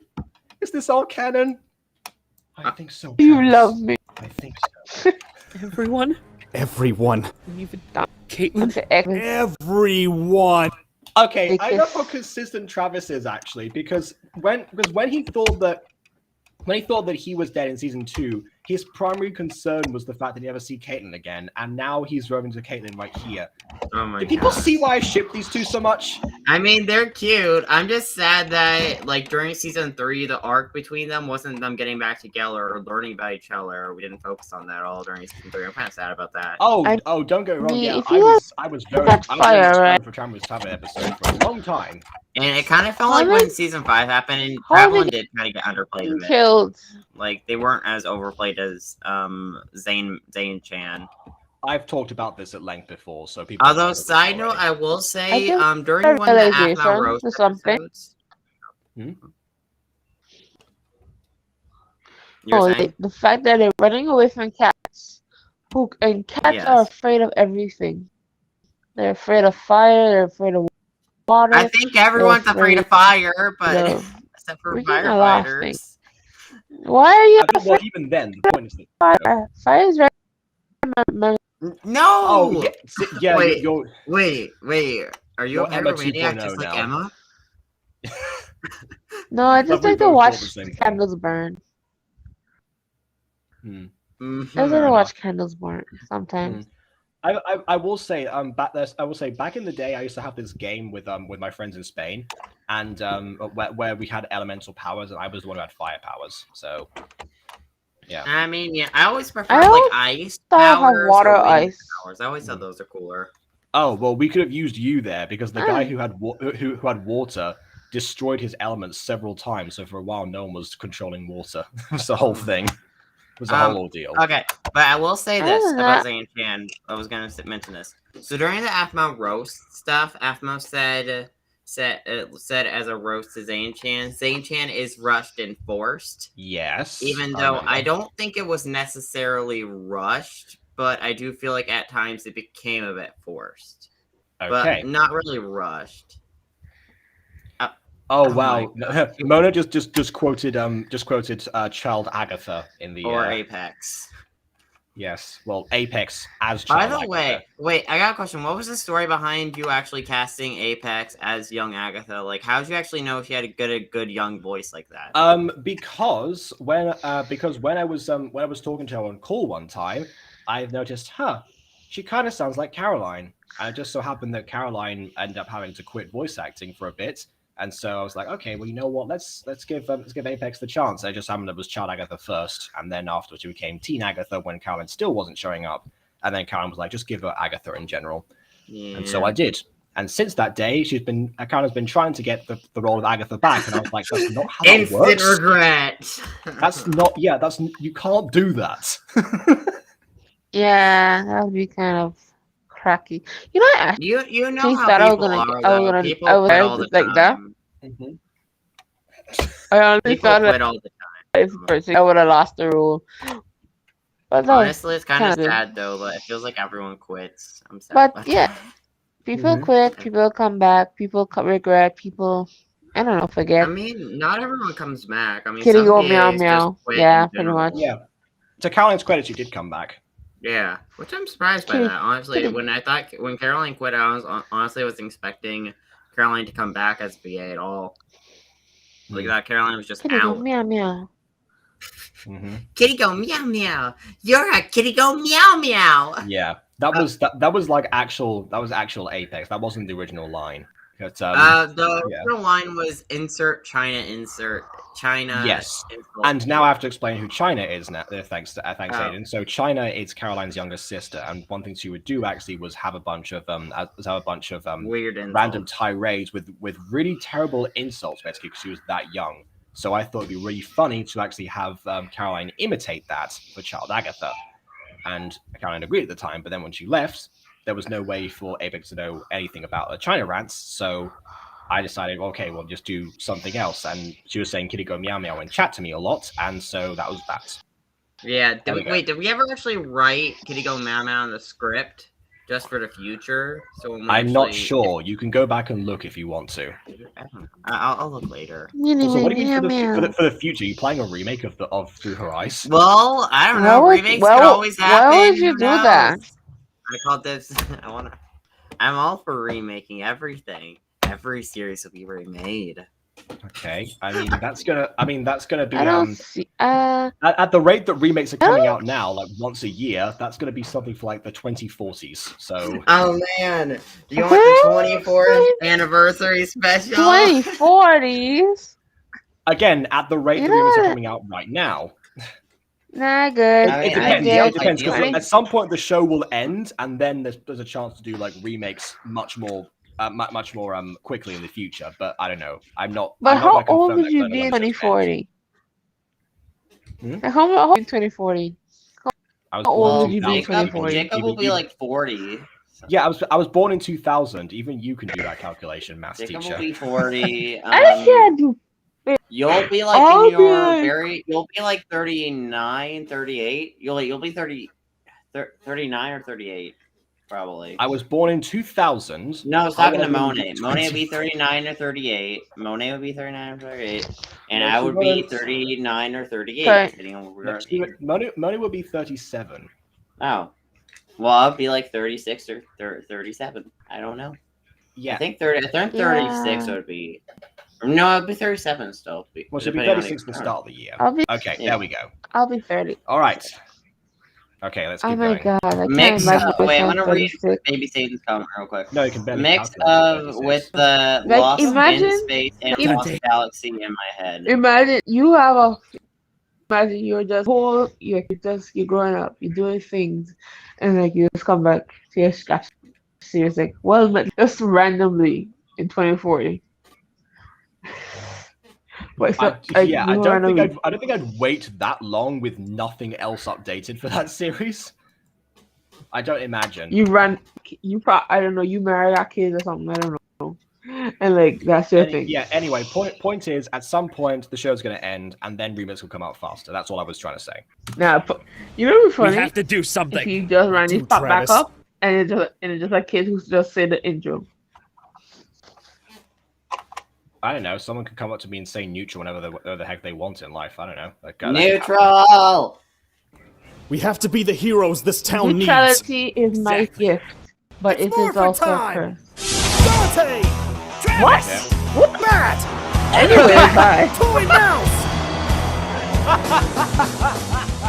is this all canon? I think so. You love me. I think so. Everyone? Everyone. Even Caitlin? Everyone. Okay, I know how consistent Travis is actually, because when he thought that he was dead in season 2, his primary concern was the fact that he never see Caitlin again, and now he's roving to Caitlin right here. Oh my god. Do people see why I ship these two so much? I mean, they're cute. I'm just sad that, like, during season 3, the arc between them wasn't them getting back together or learning about each other. We didn't focus on that all during season 3. I'm kind of sad about that. Oh, don't get me wrong. Yeah, I was very for Travis to have an episode for a long time. And it kind of felt like when season 5 happened, and Travelin did kind of get underplayed a bit. Killed. Like, they weren't as overplayed as Zane Chan. I've talked about this at length before, so people. Although, side note, I will say, during one of the Agatha roast episodes. The fact that they're running away from cats, cats are afraid of everything. They're afraid of fire. They're afraid of water. I think everyone's afraid of fire, but except for firefighters. Why are you? Well, even then, the point is that fire is very. No. Oh, yeah. Wait. Are you a pyromaniac just like Emma? No, I just like to watch candles burn. I just like to watch candles burn sometimes. I will say back in the day I used to have this game with my friends in Spain, and where we had elemental powers, and I was the one who had fire powers. So yeah. I mean, yeah, I always prefer like ice powers, water, ice powers. I always thought those are cooler. Oh well, we could have used you there because the guy who had water destroyed his elements several times. So for a while, no one was controlling water. It was the whole thing. It was a whole ordeal. Okay, but I will say this about Zane Chan. I was gonna mention this. So during the Aphmau roast stuff, Aphmau said as a roast to Zane Chan is rushed and forced. Yes. Even though I don't think it was necessarily rushed, but I do feel like at times it became a bit forced. Okay. But not really rushed. Oh wow! Mona just quoted Child Agatha in the Apex. Yes, well, Apex as Child Agatha. By the way, wait, I got a question. What was the story behind you actually casting Apex as young Agatha? Like, how did you actually know she had a good young voice like that? Because when I was talking to her on call one time, I noticed, she kind of sounds like Caroline. And it just so happened that Caroline ended up having to quit voice acting for a bit. And so I was like, okay, well, you know what? Let's give Apex the chance. I just happened it was Child Agatha first, and then afterwards she became Teen Agatha when Caroline still wasn't showing up. And then Caroline was like, just give her Agatha in general. Yeah. And so I did. And since that day, Caroline's been trying to get the role of Agatha back, and I was like, that's not how that works. Instant regret. That's not. Yeah, you can't do that. Yeah, that would be kind of cracky. You know, I You know actually how thought people are, though. I People was quit all the like that. time. I honestly People thought quit all the time. I would have lost the role. But Honestly, it's kind of good. sad though. But it feels like everyone quits. I'm sad. But yeah, people quit, people come back, people regret, people, I don't know, forget. I mean, not everyone comes back. I mean, Kitty some go meow PAs just meow. quit Yeah, in pretty general. much. Yeah. To Caroline's credit, she did come back. Yeah, which I'm surprised by that. Honestly, when Caroline quit, I was expecting Caroline to come back as VA at all. Like that, Caroline was just Kitty out. go meow meow. Kitty go meow meow. You're a kitty go meow meow. Yeah, that was actual Apex. That wasn't the original line. But, the original line was insert China. Yes, and now I have to explain who China is now. Thanks, Aiden. So China is Caroline's younger sister, and one thing she would do actually was have a bunch of weird random tirades with really terrible insults, basically, because she was that young. So I thought it'd be really funny to actually have Caroline imitate that for Child Agatha, and Caroline agreed at the time. But then when she left, there was no way for Apex to know anything about the China rants, so I decided, okay, we'll just do something else. And she was saying kitty go meow meow in chat to me a lot, and so that was that. Yeah, did we ever actually write kitty go meow meow in the script just for the future? So I'm not sure. You can go back and look if you want to. I'll look later. Also, what do you mean for the future? Are you playing a remake of Through Her Eyes? Well, I don't know. Remakes can always happen. Why would you do that? I called this. I'm all for remaking everything. Every series will be remade. Okay, I mean that's gonna be. I don't see. At the rate that remakes are coming out now, like once a year, that's gonna be something for like the 2040s. So. Oh man, do you want the 24th anniversary special? 2040s. Again, at the rate that remakes are coming out right now. Nah, good. It depends. It depends. Because at some point the show will end, and then there's a chance to do like remakes much more quickly in the future. But I don't know. I'm not. But how old would you be in 2040? How old in 2040? How old would you be in 2040? Jacob will be like 40. Yeah, I was born in 2000. Even you can do that calculation, maths Jacob teacher. will be 40. I can't do. You'll be like you'll be like 39, 38. You'll be 39 or 38, probably. I was born in 2000. No, I was talking to Monet. Monet would be 39 or 38. Monet would be 39 or 38. And I would be 39 or 38, depending on where we are. Monet would be 37. Oh. Well, I'd be like 36 or 37. I don't know. Yeah. I think 36 would be. No, it'd be 37 still. Well, should be 36 at the start of the year. Okay, there we go. I'll be 30. All right. Okay, let's keep going. God! I Mix of, wait, I want to read Baby Satan's comment real quick. No, you can barely mix of with the like, lost imagine, in space and lost galaxy in my head. Imagine you're just you're growing up, you're doing things, and like you just come back to your scratch. So you're like, well, but just randomly in 2040. But so, I don't think I'd wait that long with nothing else updated for that series. I don't imagine. I don't know, you marry that kid or something, I don't know. And like that's your thing. Yeah, anyway, point is at some point the show's gonna end and then remakes will come out faster. That's all I was trying to say. Now you know what's funny? We have to do something. If you just randomly pop back up and it's just like kids who just say the intro. I don't know. Someone could come up to me and say neutral whenever the heck they want in life. I don't know. Neutral. We have to be the heroes this town needs. Neutrality is my gift, but it is also a curse. Dante! What? Yeah. What? Matt! Anyway, bye. Toy Mouse!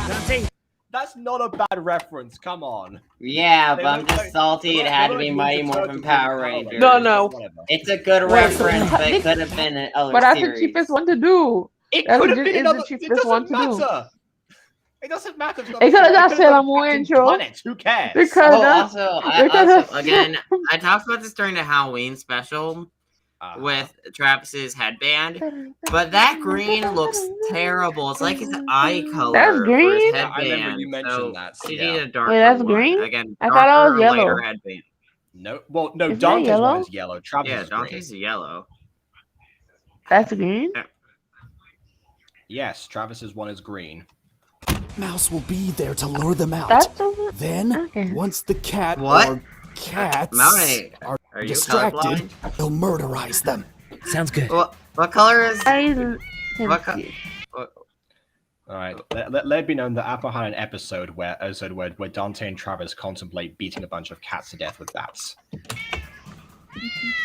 Dante. That's not a bad reference. Come on. Yeah, but I'm just salty. It had to be Mighty Morphin Power Rangers. No. It's a good reference, but it could have been an other But that's series. the cheapest one to do. It could have been another. The cheapest one to do. It doesn't matter. It could have got Sailor Moon intro. Planet. Who cares? Also, again, I talked about this during the Halloween special. with Travis's headband, but that green looks terrible. It's like his eye color That's green? for his Yeah, headband. I remember you mentioned so that. She Yeah. needed a darker Wait, that's one. green? Again, I thought it was darker, yellow. lighter headband. No, well, no, Is that Dante's one yellow? is yellow. Travis Yeah, is green. Dante's yellow. That's green? Yes, Travis's one is green. Mouse will be there to lure them out. That doesn't... Then, Okay. once the cat What? or cats Maui, are you distracted, colorblind? they'll murderize them. Sounds good. What color is? I'm What confused. All right. Let it be known that Apple had an episode where Dante and Travis contemplate beating a bunch of cats to death with bats.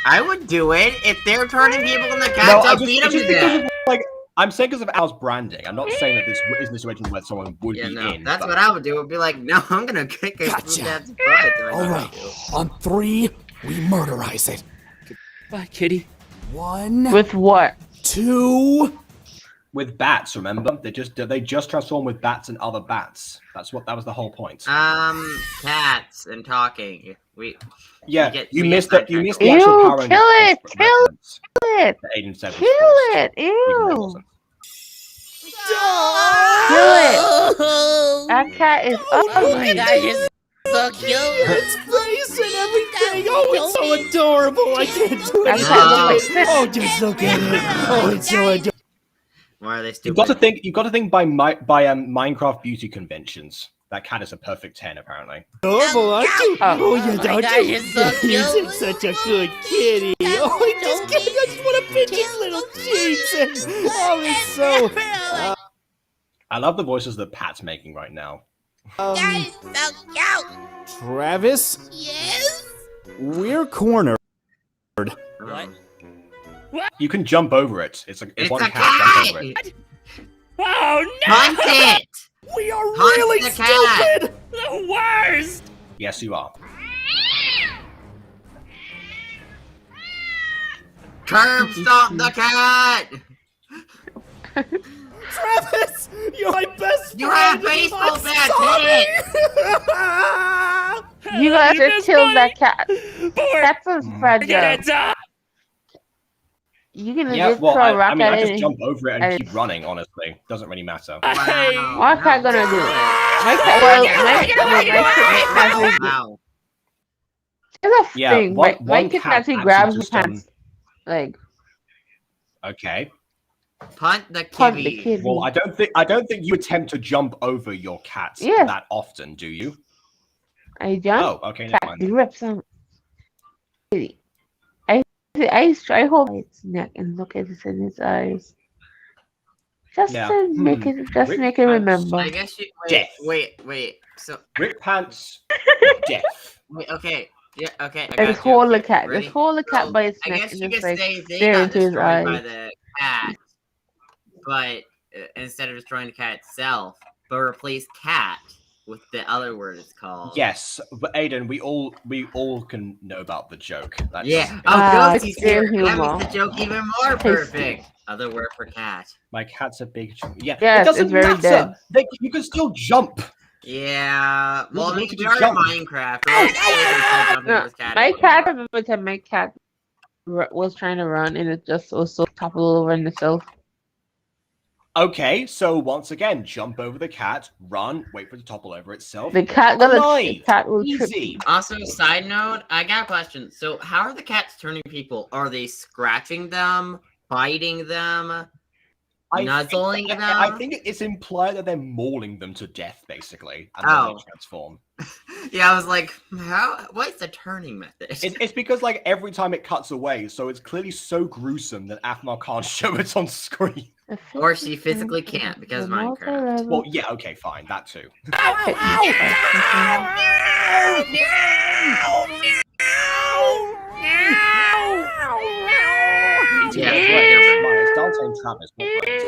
I would do it if they're turning people into cats. No, I'll beat them to death. I'm saying because of Al's branding. I'm not saying that this isn't a situation where someone would be in. That's but... what I would do. Would be like, no, I'm gonna kick it. Gotcha. Butt. All right, on 3, we murderize it. Bye, kitty. 1, With what? 2. With bats, remember? They just transform with bats and other bats. That was the whole point. Cats and talking. You missed the actual Ew, Power kill it! Rangers Kill reference it! that Aiden said was Kill forced, it! even though it Ew! wasn't. Kill it! That cat is ugly. So cute. Its face and everything. Oh, it's so adorable. I can't do That it. cat looks like Oh, just look at it. Oh, it's so adorable. Why are they You've stupid? got to think by Minecraft beauty conventions. That cat is a perfect 10, apparently. Adorable, aren't you? Oh, you my don't gosh, you? it's so cute. He's such a good kitty. Oh, I just want to pinch his little cheeks. And, oh, it's so... I love the voices that Pat's making right now. So cute. Travis, Yes. we're cornered. What? You can jump over it. It's It's one a cat jump over it. cat! Oh no! Hunt it! We are Hunt really the cat. stupid. The worst. Yes, you are. Curb stomp the cat! Travis, you're my best friend. You have a baseball I'm bat, sorry. You guys just killed that cat. Poor. That's so I fragile. gotta die. You can Yeah, just well, throw a rock I mean, at I it. just jump over it and and- keep running, honestly. Doesn't really matter. Wow. What cat gonna do it? My cat, well, my cat, Wow. there's a Yeah, thing. one My cat kid actually actually grabs the just, cat's leg. Okay. Punt the Punt the kitty. kitty. Well, I don't think you attempt to jump over your cat Yeah. that often, do you? I jump. Oh, okay, never Cat mind. rips on kitty. I hold its neck and look at it in its eyes. Just Yeah. to make it, just Rip make it pants. remember. I guess you Death. wait. So Rip pants, death. wait, okay. Yeah, okay. I And got just you. hold the Okay, cat. ready? Just hold the cat So, by its I neck guess and you just could like say they stare got into his destroyed by eyes. the cat, but instead of destroying the cat itself, but replace cat with the other word it's called. Yes, but Aiden, we all can know about the joke. That's, Yeah. Ah, Oh, it's Ghostie's here. good That humor. makes the joke even more perfect. Other word for cat. My cat's a big. Yeah, Yes, it doesn't it's very matter. dead. You can still jump. Yeah. Well, I mean, Look at we the are in jump. Minecraft. We're always jumping No, over this cat my anyway. cat, I remember time my cat was trying to run and it just was so toppled over in itself. Okay, so once again, jump over the cat, run, wait for it to topple over itself. The cat got Alive. the cat will trip. Easy. Also, side note, I got a question. So, how are the cats turning people? Are they scratching them, biting them, nuzzling them? I think it's implied that they're mauling them to death, basically, and then Oh. they transform. Yeah, I was like, how? What's the turning method? It's because like every time it cuts away, so it's clearly so gruesome that Athmar can't show it on screen. Or she physically can't because Minecraft. Well, yeah, okay, fine, that too. Yeah, It's right, it's mine. It's Dante and Travis. What brains?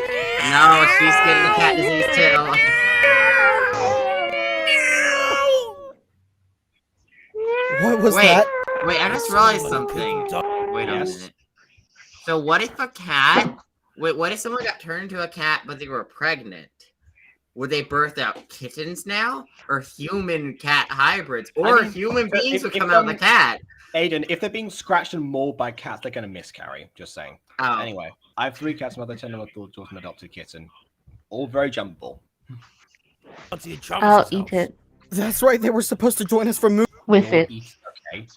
No, she's getting the cat disease too. What was Wait. that? Wait, I just realized something. Wait a Yes. minute. So what if a cat? Wait, what if someone got turned into a cat but they were pregnant? Would they birth out kittens now, or human cat hybrids, or I mean, human beings would if, come out of the cat? Aiden, if they're being scratched and mauled by cats, they're going to miscarry. Just saying. Oh. Anyway, I have 3 cats, mother, 10 adults, an adopted kitten. All very jumpable. I'll eat it. That's right. They were supposed to join us for With it. Okay.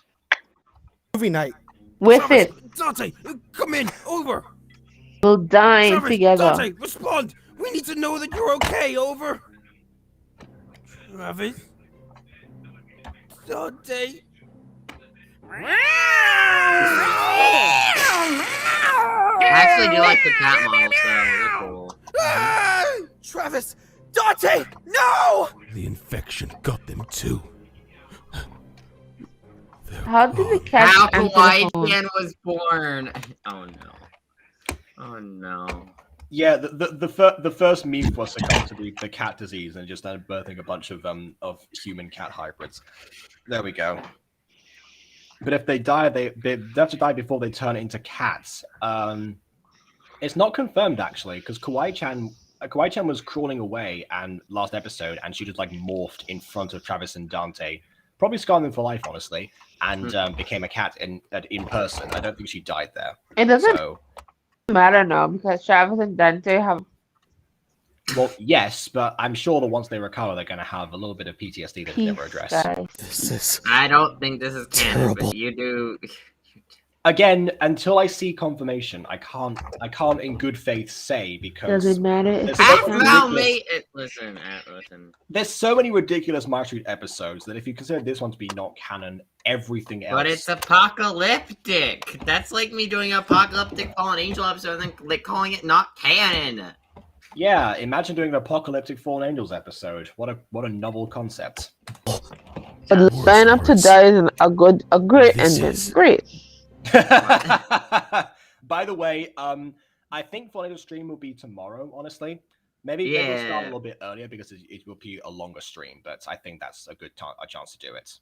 movie night. With it. Dante, come in. Over. We'll dine together. Dante, respond. We need to know that you're okay. Over. Travis. Dante. I actually do like the cat model, so they're cool. Travis! Dante! No! The infection got them too. How did the cat How enter the Kawaii home? Chan was born. Oh no. Oh no. Yeah, the first meme was succumb to the cat disease and just started birthing a bunch of human cat hybrids. There we go. But if they die, they have to die before they turn into cats. It's not confirmed actually, because Kawaii-chan was crawling away and last episode, and she just like morphed in front of Travis and Dante, probably scarred them for life, honestly, and became a cat in person. I don't think she died there. It doesn't matter now because Travis and Dante have. Well, yes, but I'm sure that once they recover, they're going to have a little bit of PTSD that they never addressed. This is I don't think this is canon, terrible. but you do. Again, until I see confirmation, I can't in good faith say because Does it matter? Listen. there's so many ridiculous MyStreet episodes that if you consider this one to be not canon, everything else. But it's apocalyptic. That's like me doing an apocalyptic Fallen Angel episode and then like calling it not canon. Yeah, imagine doing an apocalyptic Fallen Angels episode. What a novel concept. But line up to die is a great ending. Great. By the way, I think Fallen Angels stream will be tomorrow. Honestly, maybe we'll start a little bit earlier because it will be a longer stream. But I think that's a good a chance to do it.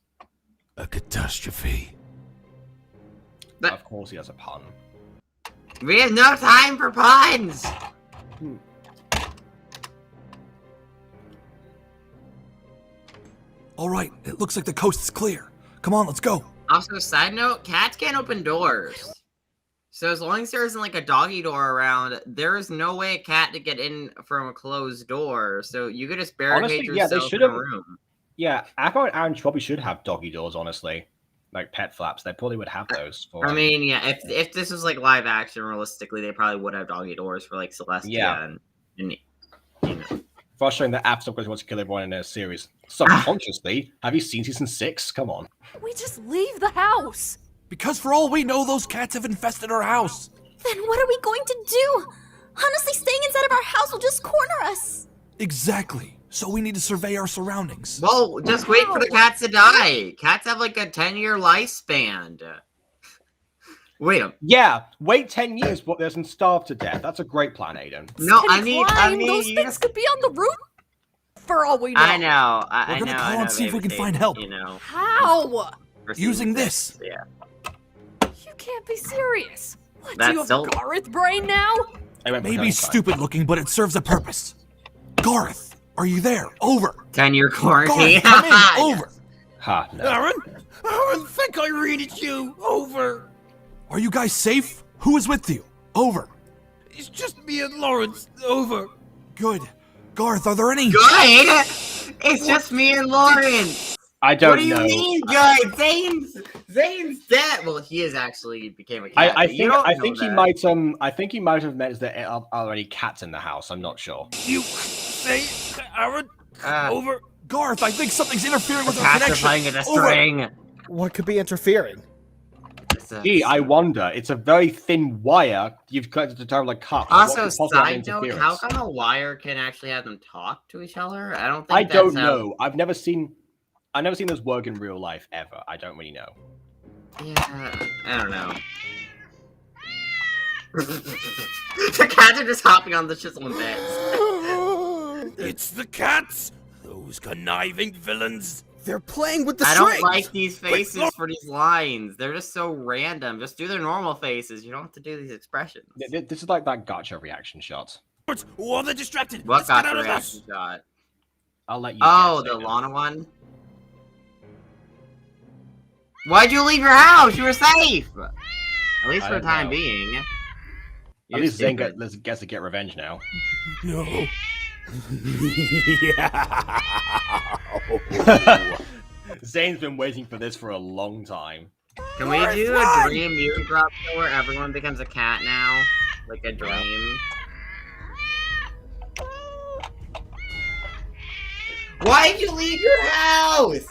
A catastrophe. But of course, he has a pun. We have no time for puns. All right, it looks like the coast is clear. Come on, let's go. Also, side note, cats can't open doors. So as long as there isn't like a doggy door around, there is no way a cat to get in from a closed door. So you could just barricade yourself in a room. Yeah, Agatha and Aaron probably should have doggy doors, honestly. Like pet flaps. They probably would have those. For, I mean, yeah, if this was like live action, realistically, they probably would have doggy doors for like Celestia and you know. Frustrating that Apps wants to kill everyone in their series. Subconsciously, have you seen season 6? Come on. We just leave the house. Because for all we know, those cats have infested our house. Then what are we going to do? Honestly, staying inside of our house will just corner us. Exactly. So we need to survey our surroundings. Well, just wait for the cats to die. Cats have like a 10-year lifespan. Wait. Yeah, wait 10 years, but doesn't starve to death. That's a great plan, Aiden. No, I mean, those things could be on the roof. For all we know. I know. We're gonna call and see if we can find help. You know. How? Using this. Yeah. You can't be serious. What, That's do you have still... Gareth brain now? Maybe stupid looking, but it serves a purpose. Gareth, are you there? Over. 10-year quarantine. Gareth, come in. Over. Ha, no. Aaron, think I read it you. Over. Are you guys safe? Who is with you? Over. It's just me and Lawrence. Over. Good. Garth, are there any... Good? It's just me and Lawrence. I don't know. What do you mean, good? Zane's dead. Well, he is actually became a cat. I think he might have meant that there are already cats in the house. I'm not sure. You say, Aaron, over. Garth, I think something's interfering with our Cats connection. are playing in a string. What could be interfering? Gee, I wonder. It's a very thin wire. You've connected to terminal cup. Also, side note, how come a wire can actually have them talk to each other? I don't think I don't know. I've never seen this work in real life ever. I don't really know. Yeah, I don't know. The cats are just hopping on the chisel and beds. It's the cats! Those conniving villains! They're playing with the I strings! don't like these faces for these lines. They're just so random. Just do their normal faces. You don't have to do these expressions. This is like that gotcha reaction shot. Oh, they're distracted! What Let's get gotcha out of reaction this. shot? I'll let you Oh, guess, the Lana one? Why'd you leave your house? You were safe. At least for the time being. At least Zane gets to get revenge now. No. Zane's been waiting for this for a long time. Can we do a dream mutant drop show where everyone becomes a cat now? Like a dream? Why'd you leave your house?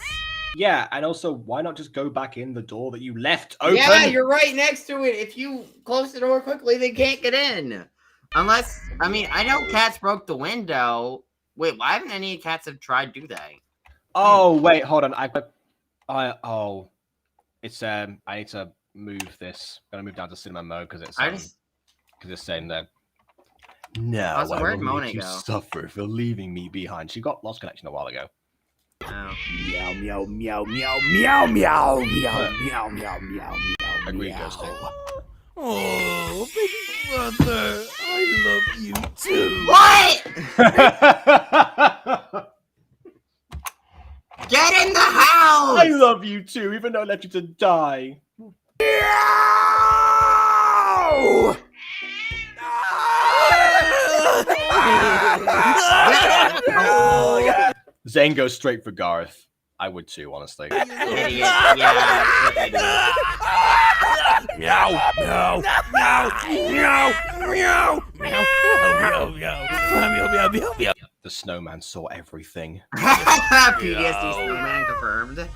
Yeah, and also, why not just go back in the door that you left open? Yeah, you're right next to it. If you close the door quickly, they can't get in. Unless, I mean, I know cats broke the window. Wait, why haven't any cats have tried, do they? Oh, wait, hold on. It's, I need to move this. I'm gonna move down to cinema mode because it's saying that. No, Also, where'd Mona you go? suffer for leaving me behind. She got lost connection a while ago. Oh. Meow, meow, meow, meow, meow, meow, meow, meow, meow, meow, Agreed, meow. Ghosty. Oh, baby brother, I love you too. What? Get in the house! I love you too, even though I left you to die. Meow! Zane goes straight for Garth. I would too, honestly. Idiot. Yeah. Meow, meow, meow, meow, meow, meow, meow, meow, meow. The snowman saw everything. PTSD snowman confirmed.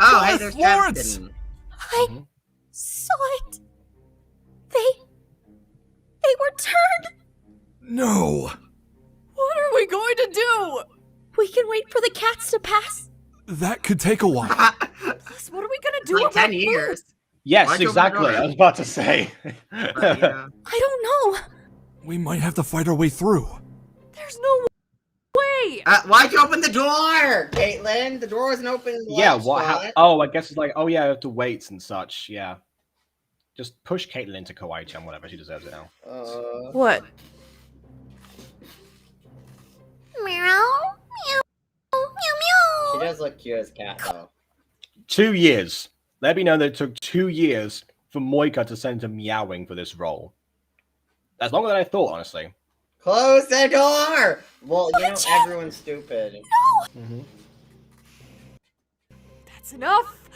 Oh, hey, there's Lawrence! Captain. I saw it. They were turned. No. What are we going to do? We can wait for the cats to pass. That could take a while. Plus, what are we going to do Like about 10 years. Yes, Why'd you open the exactly. door? I was about to say. But, yeah. I don't know. We might have to fight our way through. There's no way. Why'd you open the door, Caitlin? The door wasn't open. Yeah, what? Oh, I guess it's like, oh yeah, I have to wait and such. Yeah. Just push Caitlin into Kawaii-chan, whatever. She deserves it now. What? Meow, meow, meow, meow. She does look cute as a cat, though. 2 years. Let me know that it took 2 years for Moika to send to meowing for this role. That's longer than I thought, honestly. Close the door! Well, you know, everyone's stupid. That's enough.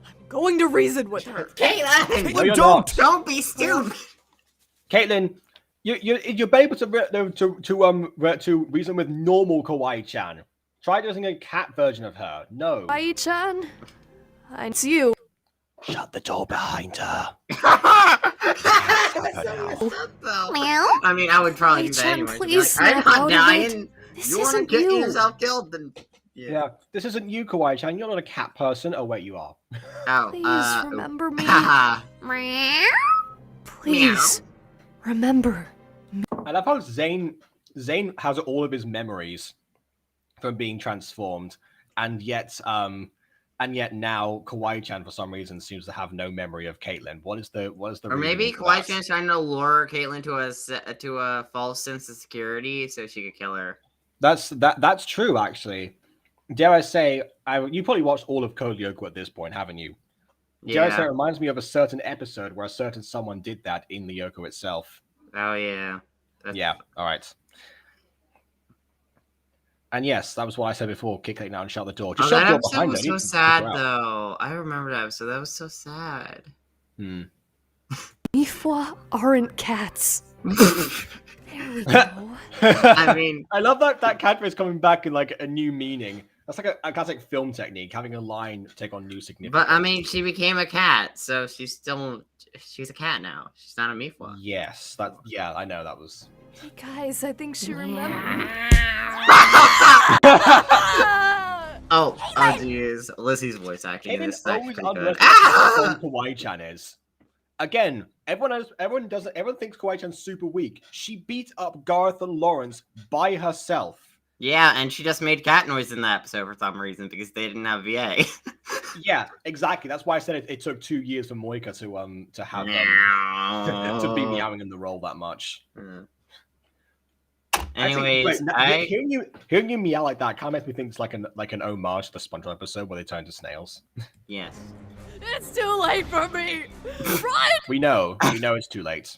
I'm going to reason with her. Caitlin! No, you're Don't! Don't be stupid! Caitlin, you're able to reason with normal Kawaii-chan. Try using a cat version of her. No. Kawaii-chan, it's you. Shut the door behind her. Meow. I mean, I would probably do that Kawaii-chan, anyway. please I'm snap not out of dying. This You want to isn't get you. yourself killed? Then Yeah, this isn't you, Kawaii-chan. You're not a cat person. Oh, wait, you are. Oh, Please remember me. Haha. Please remember. I love how Zane has all of his memories from being transformed, and yet now Kawaii-chan for some reason seems to have no memory of Caitlin. What is the Or maybe Kawaii-chan's trying to lure Caitlin to a false sense of security so she could kill her. That's true, actually. Dare I say, you probably watched all of Code Lyoko at this point, haven't you? Dare I say, it reminds me of a certain episode where a certain someone did that in the Lyoko itself. Oh yeah. Yeah. All right. And yes, that was what I said before. Kick it now and shut the door. Just shut the door behind her. That episode was so sad, though. I remember that episode. That was so sad. Mifwa aren't cats. There we go. I mean, I love that catchphrase coming back in like a new meaning. That's like a classic film technique, having a line take on new significance. but I mean, she became a cat, so she's a cat now. She's not a Mifwa. Yes, I know that was. Hey guys, I think she remembers. Oh jeez, Lizzie's voice acting in this always pretty good. underestimates what Kawaii-chan is. Again, everyone thinks Kawaii-chan's super weak. She beat up Garth and Lawrence by herself. Yeah, and she just made cat noise in that episode for some reason because they didn't have VA. Yeah, exactly. That's why I said it took 2 years for Moika to have to be meowing in the role that much. Anyways, hearing you meow like that kind of makes me think it's like an homage to the SpongeBob episode where they turn to snails. Yes. It's too late for me. Run! We know it's too late.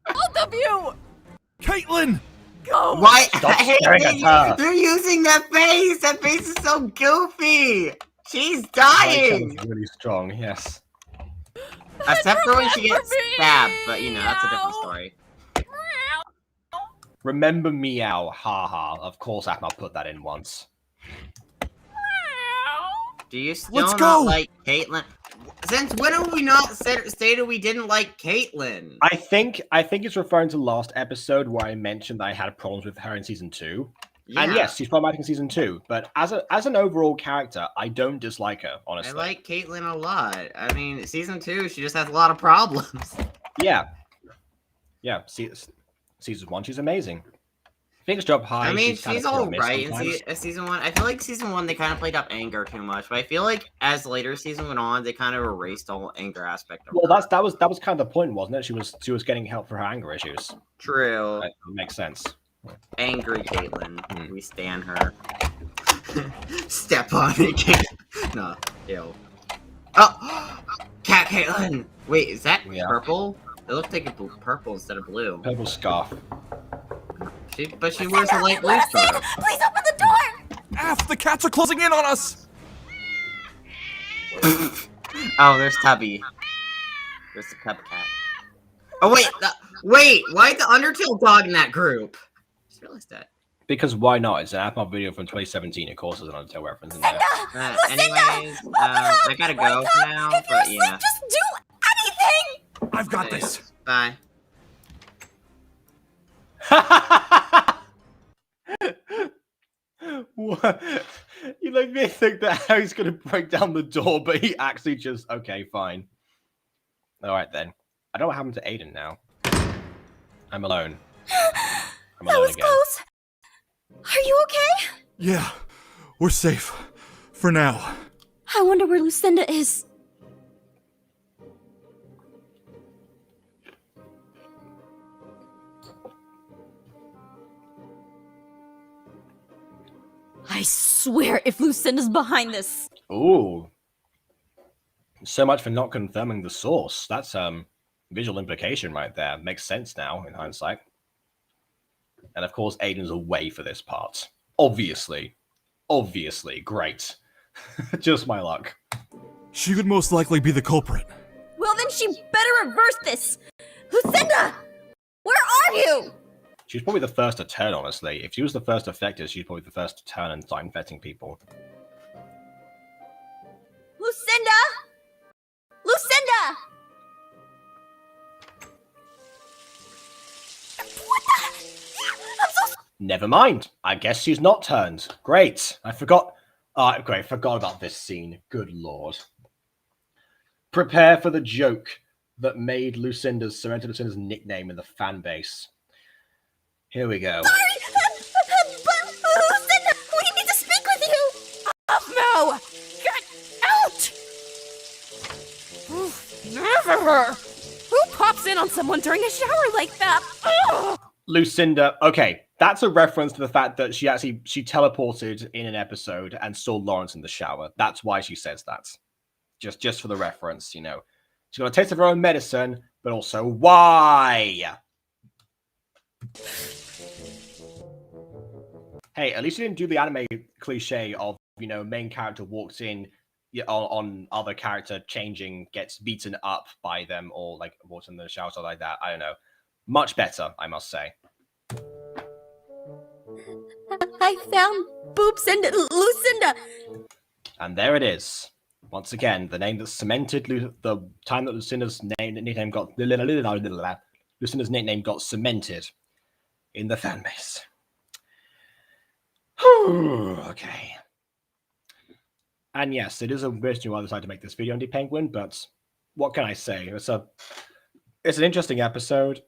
Both of you! Caitlin! Go! Why? Stop staring at her. They're using that face! That face is so goofy! She's dying! Really strong, yes. Except for when she gets stabbed, but you know, that's a different story. Remember meow, haha. Of course Aphmau put that in once. Do you still not like Caitlin? Since when have we not stated we didn't like Caitlin? I think it's referring to last episode where I mentioned that I had problems with her in season 2. Yeah. And yes, she's problematic in season 2. But as an overall character, I don't dislike her, honestly. I like Caitlin a lot. I mean, season 2, she just has a lot of problems. Yeah. Yeah. Season 1, she's amazing. Things drop high. I mean, she's all right in season 1. I feel like season 1, they kind of played up anger too much. But I feel like as later season went on, they kind of erased the whole anger aspect of her. Well, that was kind of the point, wasn't it? She was getting help for her anger issues. True. That makes sense. Angry Caitlin. We stan her. Step on it, No, ew. Oh! Cat Caitlin! Wait, is that purple? It looks like it's purple instead of blue. Purple scarf. But she wears a light blue scarf. Please open the door! F, the cats are closing in on us! Oh, there's Tubby. There's the cub cat. Oh, wait! Wait! Why is the Undertale dog in that group? I just realized that. Because why not? It's an Aphmau video from 2017. Of course, there's an Undertale reference in there. Anyways, I gotta go for now, but yeah. Just do anything! I've got this. Bye. What? You make me think that Harry's gonna break down the door, but he actually just okay, fine. Alright then. I don't know what happened to Aiden now. I'm alone. I'm alone again. Close. Are you okay? Yeah, we're safe. For now. I wonder where Lucinda is. I swear if Lucinda's behind this. Ooh. So much for not confirming the source. That's visual implication right there. Makes sense now in hindsight. And of course, Aiden's away for this part. Obviously. Obviously. Great. Just my luck. She could most likely be the culprit. Well, then she better reverse this. Lucinda! Where are you? She's probably the first to turn, honestly. If she was the first affected, she's probably the first to turn and start infecting people. Lucinda! Lucinda! What the? I'm so... Never mind. I guess she's not turned. Great. I forgot. Great. Forgot about this scene. Good lord. Prepare for the joke that made cemented Lucinda's nickname in the fan base. Here we go. Sorry! But Lucinda, we need to speak with you! No! Get out! Never! Who pops in on someone during a shower like that? Ugh! Lucinda, okay, that's a reference to the fact that she teleported in an episode and saw Lawrence in the shower. That's why she says that. Just for the reference, you know. She's got a taste of her own medicine, but also why? Hey, at least you didn't do the anime cliche of, you know, main character walks in on other character changing, gets beaten up by them, or like walks in the shower or like that. I don't know. Much better, I must say. I found Boobs and Lucinda. And there it is. Once again, the name that cemented the time that Lucinda's nickname got Lucinda's nickname got cemented in the fan base. Okay. And yes, it is a reason why I decided to make this video on the Penguin, but what can I say? It's an interesting episode.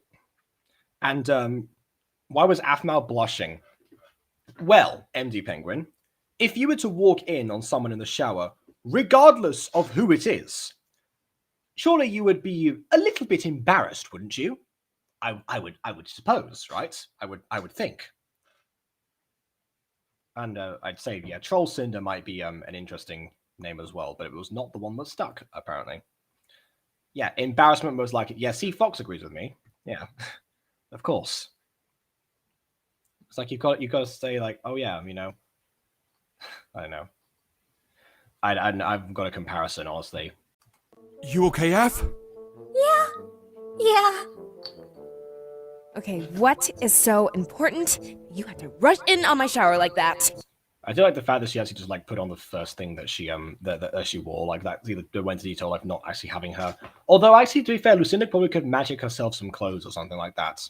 And why was Aphmau blushing? Well, MD Penguin, if you were to walk in on someone in the shower, regardless of who it is, surely you would be a little bit embarrassed, wouldn't you? I would suppose, right? I would think. And I'd say, yeah, Troll Cinder might be an interesting name as well, but it was not the one that stuck, apparently. Yeah, embarrassment was like, yeah, see, Fox agrees with me. Yeah, of course. It's like you've got to say like, oh yeah, you know, I don't know. I've got a comparison, honestly. You okay, F? Yeah. Okay, what is so important? You had to rush in on my shower like that. I do like the fact that she actually just like put on the first thing that she that she wore, like that. The went to detail, like not actually having her. Although actually, to be fair, Lucinda probably could magic herself some clothes or something like that.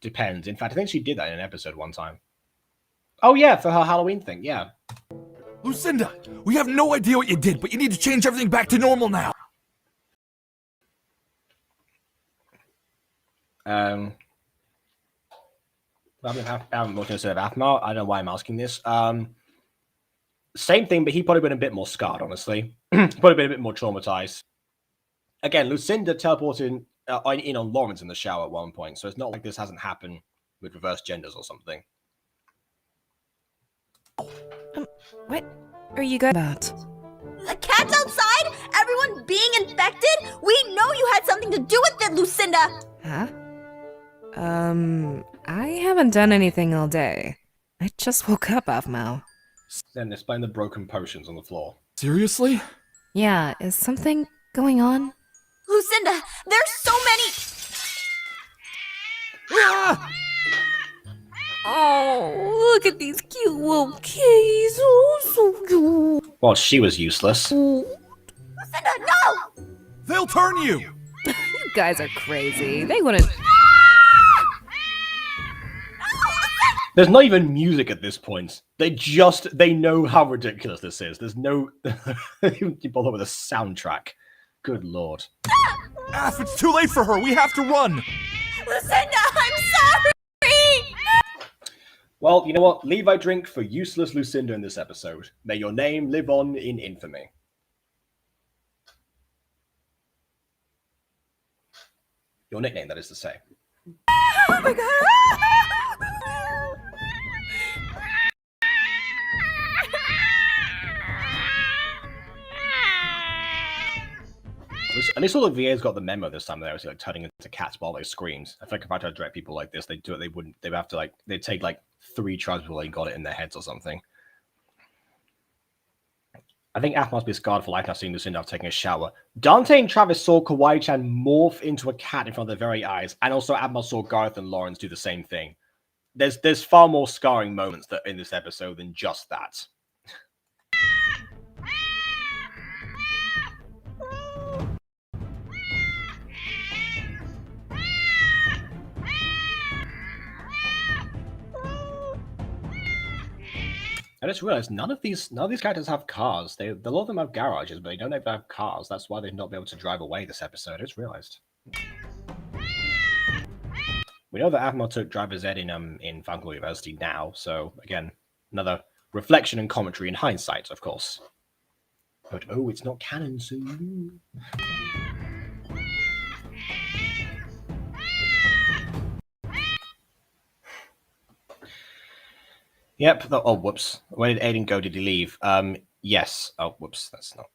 Depends. In fact, I think she did that in an episode one time. Oh yeah, for her Halloween thing. Yeah. Lucinda, we have no idea what you did, but you need to change everything back to normal now. I haven't looked at Athmar. I don't know why I'm asking this. Same thing, but he probably been a bit more scarred, honestly. Probably been a bit more traumatized. Again, Lucinda teleported in on Lawrence in the shower at one point, so it's not like this hasn't happened with reverse genders or something. What are you good about? The cat's outside? Everyone being infected? We know you had something to do with it, Lucinda! Huh? I haven't done anything all day. I just woke up, Afmao. Then explain the broken potions on the floor. Seriously? Yeah, is something going on? Lucinda, there's so many... Ah! Oh, look at these cute little kitties. Oh, so cute. Well, she was useless. Lucinda, no! They'll turn you! You guys are crazy. They wouldn't... There's not even music at this point. They know how ridiculous this is. There's no... you bother with a soundtrack. Good lord. Af, it's too late for her. We have to run. Lucinda, I'm sorry! Well, you know what? Levi drink for useless Lucinda in this episode. May your name live on in infamy. Your nickname, that is to say. Oh my god! At least all the VAs got the memo this time. They're actually like turning into cats while they screamed. I think if I tried to direct people like this, they'd do it. They wouldn't. They'd have to like. They'd take like 3 tries before they got it in their heads or something. I think Ath must be scarred for life now seeing Lucinda after taking a shower. Dante and Travis saw Kawaii-chan morph into a cat in front of their very eyes, and also Admiral saw Gareth and Lawrence do the same thing. There's far more scarring moments that in this episode than just that. I just realized none of these characters have cars. A lot of them have garages, but they don't ever have cars. That's why they've not been able to drive away this episode. I just realized. We know that Avmar took driver's ed in Falcon University now, so again, another reflection and commentary in hindsight, of course. But oh, it's not canon soon. Yep. Oh, whoops. Where did Aiden go? Did he leave? Yes. Oh, whoops. That's not.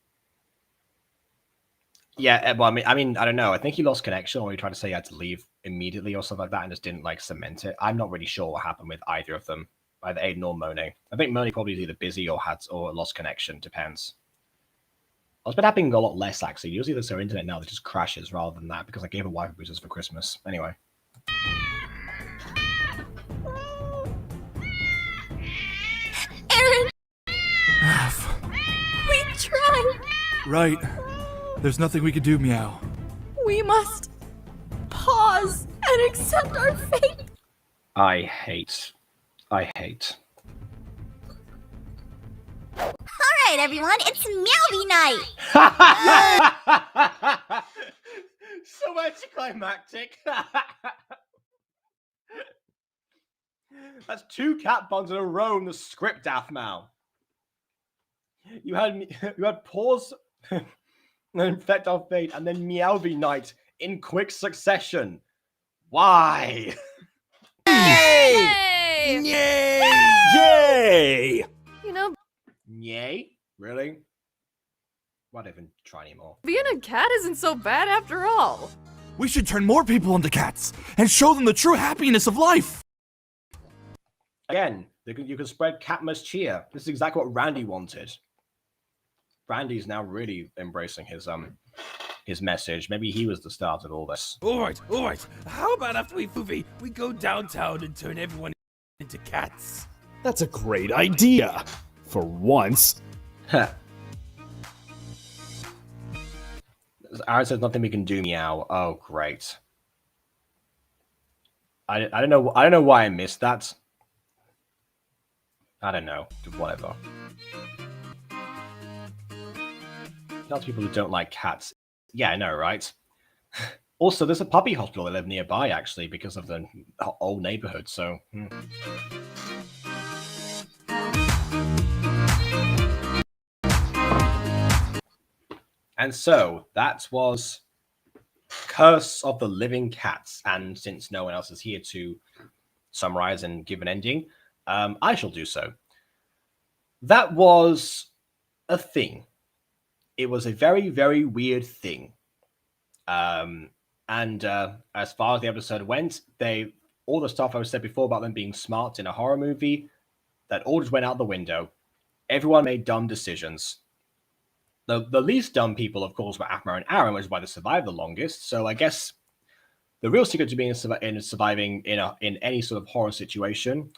Yeah. Well, I mean, I don't know. I think he lost connection, or he tried to say he had to leave immediately, or something like that, and just didn't like cement it. I'm not really sure what happened with either of them, either Aiden or Monet. I think Monet probably is either busy or lost connection. Depends. It's been happening a lot less actually. Usually there's their internet now that just crashes rather than that because I gave her Wi-Fi boosters for Christmas. Anyway. Aaron! Af. We tried! Right. There's nothing we can do, Meow. We must pause and accept our fate. I hate. All right, everyone, it's Meowby night. So anticlimactic. That's 2 cat buns in a row in the script, Athmal. You had pause and infect our fate, and then Meowby night in quick succession. Why? Yay! Yay! Yay! You know, Yay? Really? Why not even try anymore? being a cat isn't so bad after all. We should turn more people into cats and show them the true happiness of life. Again, you can spread Catmas cheer. This is exactly what Randy wanted. Randy's now really embracing his message. Maybe he was the start of all this. All right. How about after we go downtown and turn everyone into cats? That's a great idea. For once. Aaron says nothing we can do, meow. Oh, great. I don't know why I missed that. I don't know. Whatever. Lots of people who don't like cats. Yeah, I know, right? Also, there's a puppy hospital that live nearby, actually, because of the old neighborhood, so... And so, that was Curse of the Living Cats. And since no one else is here to summarize and give an ending, I shall do so. That was a thing. It was a very, very weird thing. And as far as the episode went, all the stuff I said before about them being smart in a horror movie, that all just went out the window. Everyone made dumb decisions. The least dumb people, of course, were Aphra and Aaron, which is why they survived the longest. So I guess the real secret to being surviving in any sort of horror situation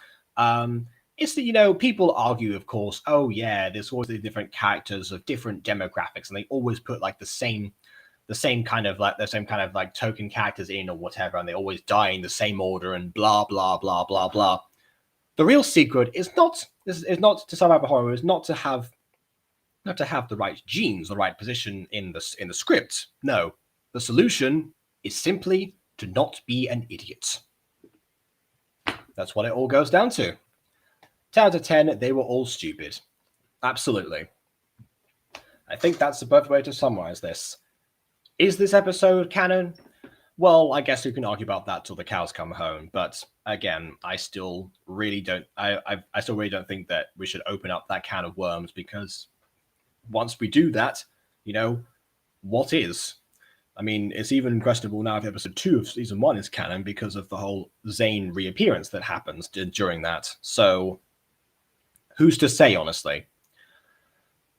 is that, people argue, of course, oh yeah, there's always the different characters of different demographics, and they always put like the same kind of token characters in or whatever, and they always die in the same order and blah blah blah blah blah. The real secret is not to survive a horror, is not to have the right genes, the right position in the script. No, the solution is simply to not be an idiot. That's what it all goes down to. 10 out of 10, they were all stupid. Absolutely. I think that's the perfect way to summarize this. Is this episode canon? Well, I guess we can argue about that till the cows come home. But again, I still really don't think that we should open up that can of worms, because once we do that, what is? I mean, it's even questionable now if episode 2 of season 1 is canon because of the whole Zane reappearance that happens during that. So, who's to say, honestly?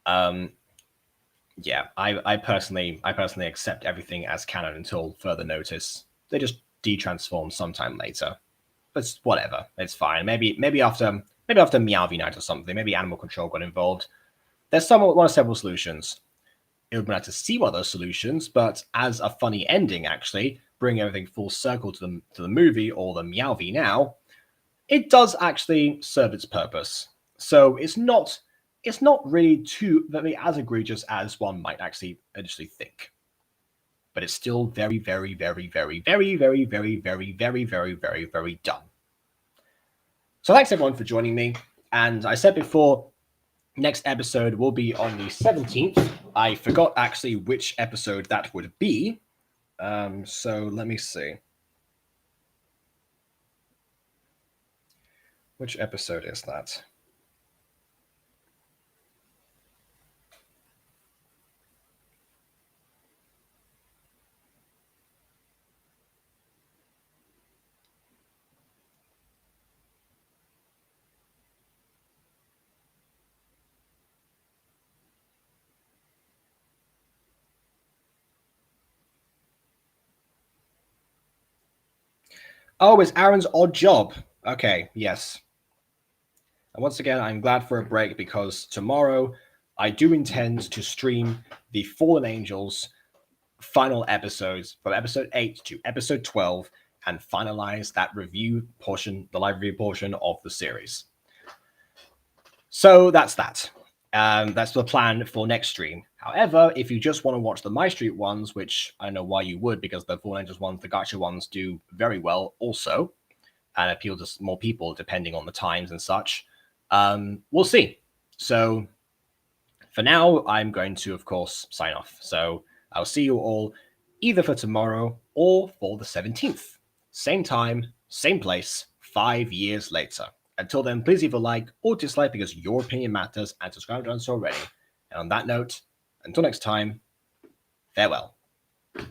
Yeah, I personally accept everything as canon until further notice. They just de-transform sometime later. But whatever, it's fine. Maybe after Meowvie Night or something, maybe Animal Control got involved. There's one of several solutions. It would be nice to see one of those solutions, but as a funny ending, actually, bring everything full circle to the movie or the Meowvie Now, it does actually serve its purpose. So it's not really very as egregious as one might actually initially think. But it's still very, very, very, very, very, very, very, very, very, very, very, very dumb. So thanks everyone for joining me. And I said before, next episode will be on the 17th. I forgot actually which episode that would be. So let me see. Which episode is that? Oh, it's Aaron's odd job. Okay, yes. And once again, I'm glad for a break because tomorrow I do intend to stream the Fallen Angels final episodes from episode 8 to episode 12 and finalize that review portion, the live review portion of the series. So that's that. That's the plan for next stream. However, if you just want to watch the MyStreet ones, which I don't know why you would, because the Fallen Angels ones, the gacha ones do very well also, and appeal to more people depending on the times and such. We'll see. So for now, I'm going to, of course, sign off. So I'll see you all either for tomorrow or for the 17th. Same time, same place, 5 years later. Until then, please leave a like or dislike because your opinion matters, and subscribe if you haven't already. And on that note, until next time, farewell.